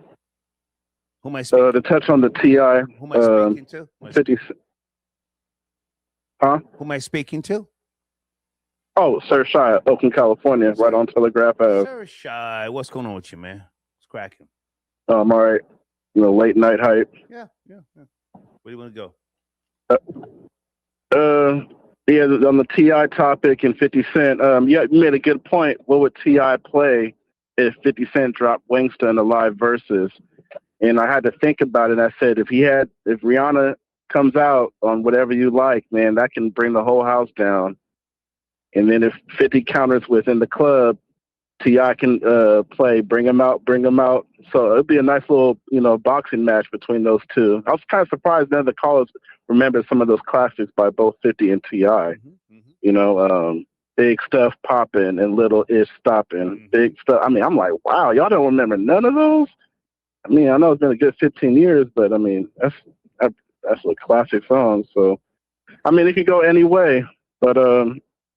Who am I speaking to touch on the T.I. Who am I speaking to? 50. Huh? Who am I speaking to? Oh, Sir Shy, Oakland, California, right on Telegraph Ave. Sir Shy, what's going on with you, man? What's cracking? I'm all right. Late night hype. Yeah. Where do you want to go? Yeah, on the T.I. topic and 50 Cent. Yeah, you made a good point. What would T.I. play if 50 Cent dropped Wangsta in the live verses? And I had to think about it. I said, if Rihanna comes out on Whatever You Like, man, that can bring the whole house down. And then if 50 counters within the club, T.I. can play Bring 'Em Out. So it'd be a nice little, boxing match between those two. I was kind of surprised none of the callers remembered some of those classics by both 50 and T.I. Big Stuff Poppin' and Little Ish Stoppin'. Big Stuff. I mean, I'm like, wow, y'all don't remember none of those? I mean, I know it's been a good 15 years, but I mean, that's a classic song. So, I mean, it could go any way, but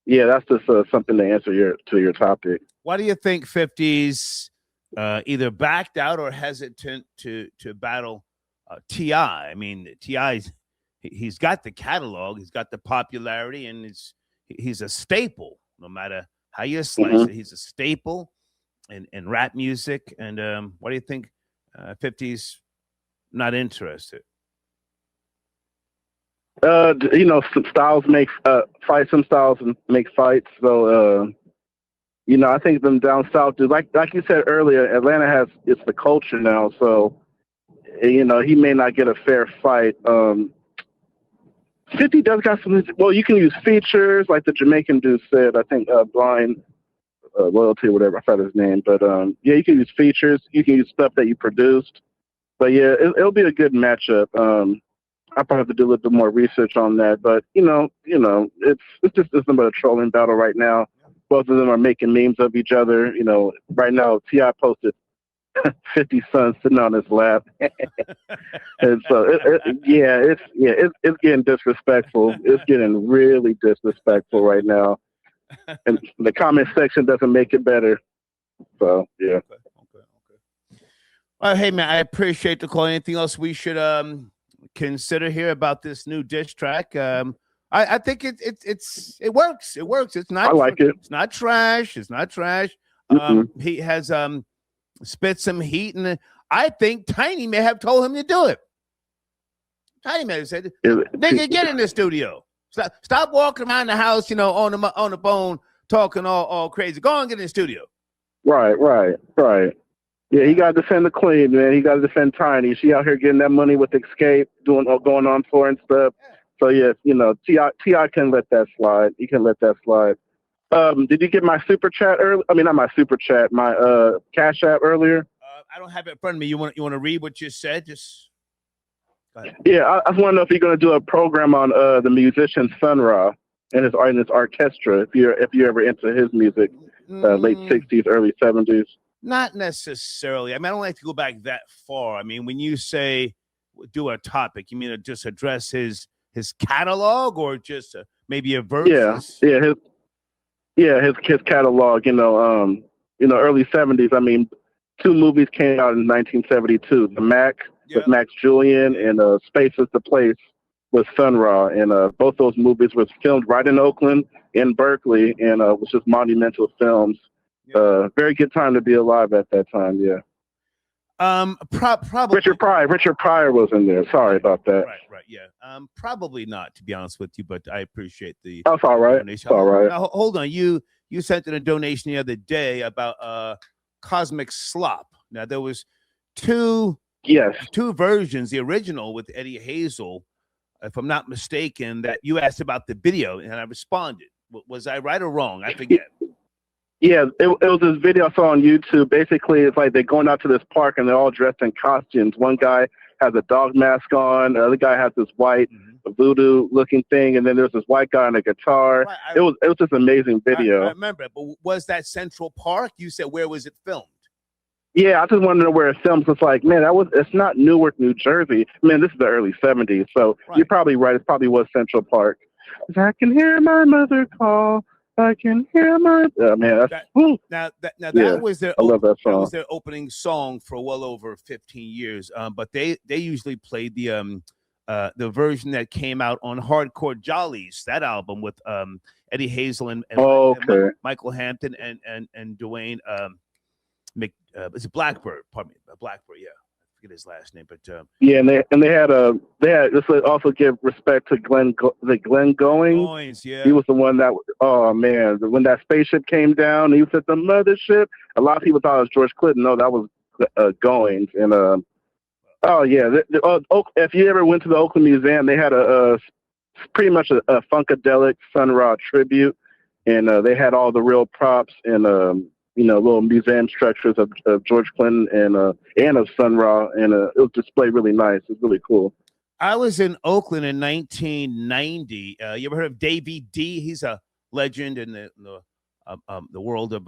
yeah, that's just something to answer your topic. Why do you think 50's either backed out or hesitant to battle T.I.? I mean, T.I.'s he's got the catalog, he's got the popularity, and he's a staple. No matter how you slice it, he's a staple in rap music. And why do you think 50's not interested? Some styles make fights. Some styles make fights. So, I think them down south, dude, like you said earlier, Atlanta it's the culture now. So, he may not get a fair fight. 50 does got some. Well, you can use features, like the Jamaican dude said. I think Blind Loyalty or whatever. I forgot his name, but yeah, you can use features. You can use stuff that you produced. But yeah, it'll be a good matchup. I probably have to do a little bit more research on that, but it's just nothing but a trolling battle right now. Both of them are making memes of each other. Right now T.I. posted 50 Son sitting on his lap, and so it's getting disrespectful. It's getting really disrespectful right now, and the comment section doesn't make it better. So yeah. Okay. Well, hey man, I appreciate the call. Anything else we should consider here about this new diss track? I think it works. It works. It's not. I like it. It's not trash. He has spit some heat, and I think Tiny may have told him to do it. Tiny may have said, "Nigga, get in the studio. Stop walking around the house, on the phone talking all crazy. Go on, get in the studio." Right. Yeah, he got to defend the Queen, man. He got to defend Tiny. She out here getting that money with Escape, going on tour and stuff. So yeah, T.I. can let that slide. He can let that slide. Did you get my super chat earlier? I mean, not my super chat, my Cash App earlier. I don't have it in front of me. You want to read what you said? Just go ahead. Yeah, I just want to know if you're going to do a program on the musician Sun Ra and his orchestra. If you're ever into his music, late '60s, early '70s. Not necessarily. I mean, I don't like to go back that far. I mean, when you say do a topic, you mean to just address his catalog or just maybe a verse? Yeah, his catalog. Early '70s. I mean, 2 movies came out in 1972. The Mac with Max Julian and Space is the Place. with Sun Ra, and both those movies was filmed right in Oakland, in Berkeley, and was just monumental films. Very good time to be alive at that time. Yeah. Probably Richard Pryor was in there. Sorry about that. Right, yeah. Probably not, to be honest with you, but I appreciate the. That's all right. Donation. It's all right. Now, hold on. You sent in a donation the other day about Cosmic Slop. Now there was two versions. The original with Eddie Hazel, if I'm not mistaken, that you asked about the video, and I responded. Was I right or wrong? I forget. Yeah, it was this video I saw on YouTube. Basically, it's like they're going out to this park and they're all dressed in costumes. One guy has a dog mask on. The other guy has this white voodoo-looking thing, and then there's this white guy on a guitar. Right, it was just an amazing video. I remember it, but was that Central Park? You said where was it filmed? Yeah, I just wanted to know where it filmed. It's like, man, it's not Newark, New Jersey. Man, this is the early 70s, so you're probably right. It probably was Central Park. I can hear my mother call. I can hear my man. That was their. I love that song. That was their opening song for well over 15 years. But they usually played the version that came out on Hardcore Jollies, that album with Eddie Hazel and Michael Hampton and Dwayne is it Blackbird? Pardon me, Blackbird. Yeah. Forget his last name, but and they had this would also give respect to Glenn Goings. Yeah, he was the one that when that spaceship came down, he was at the mothership. A lot of people thought it was George Clinton. No, that was Goings. And if you ever went to the Oakland Museum, they had pretty much a funkadelic Sun Ra tribute, and they had all the real props and little museum structures of George Clinton and of Sun Ra, and it was displayed really nice. It's really cool. I was in Oakland in 1990. You ever heard of Davey D? He's a legend in the world of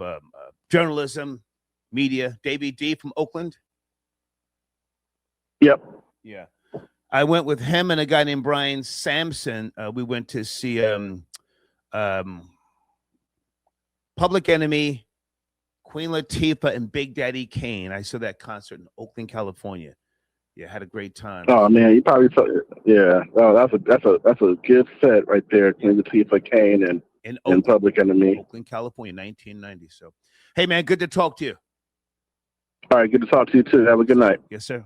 journalism, media. Davey D from Oakland. Yep. Yeah. I went with him and a guy named Brian Sampson. We went to see Public Enemy, Queen Latifah, and Big Daddy Kane. I saw that concert in Oakland, California. Yeah, had a great time. Oh man, you probably saw it. Yeah. Oh, that's a good set right there. Queen Latifah, Kane, and Public Enemy. Oakland, California, 1990. So, hey man, good to talk to you. All right, good to talk to you too. Have a good night. Yes, sir.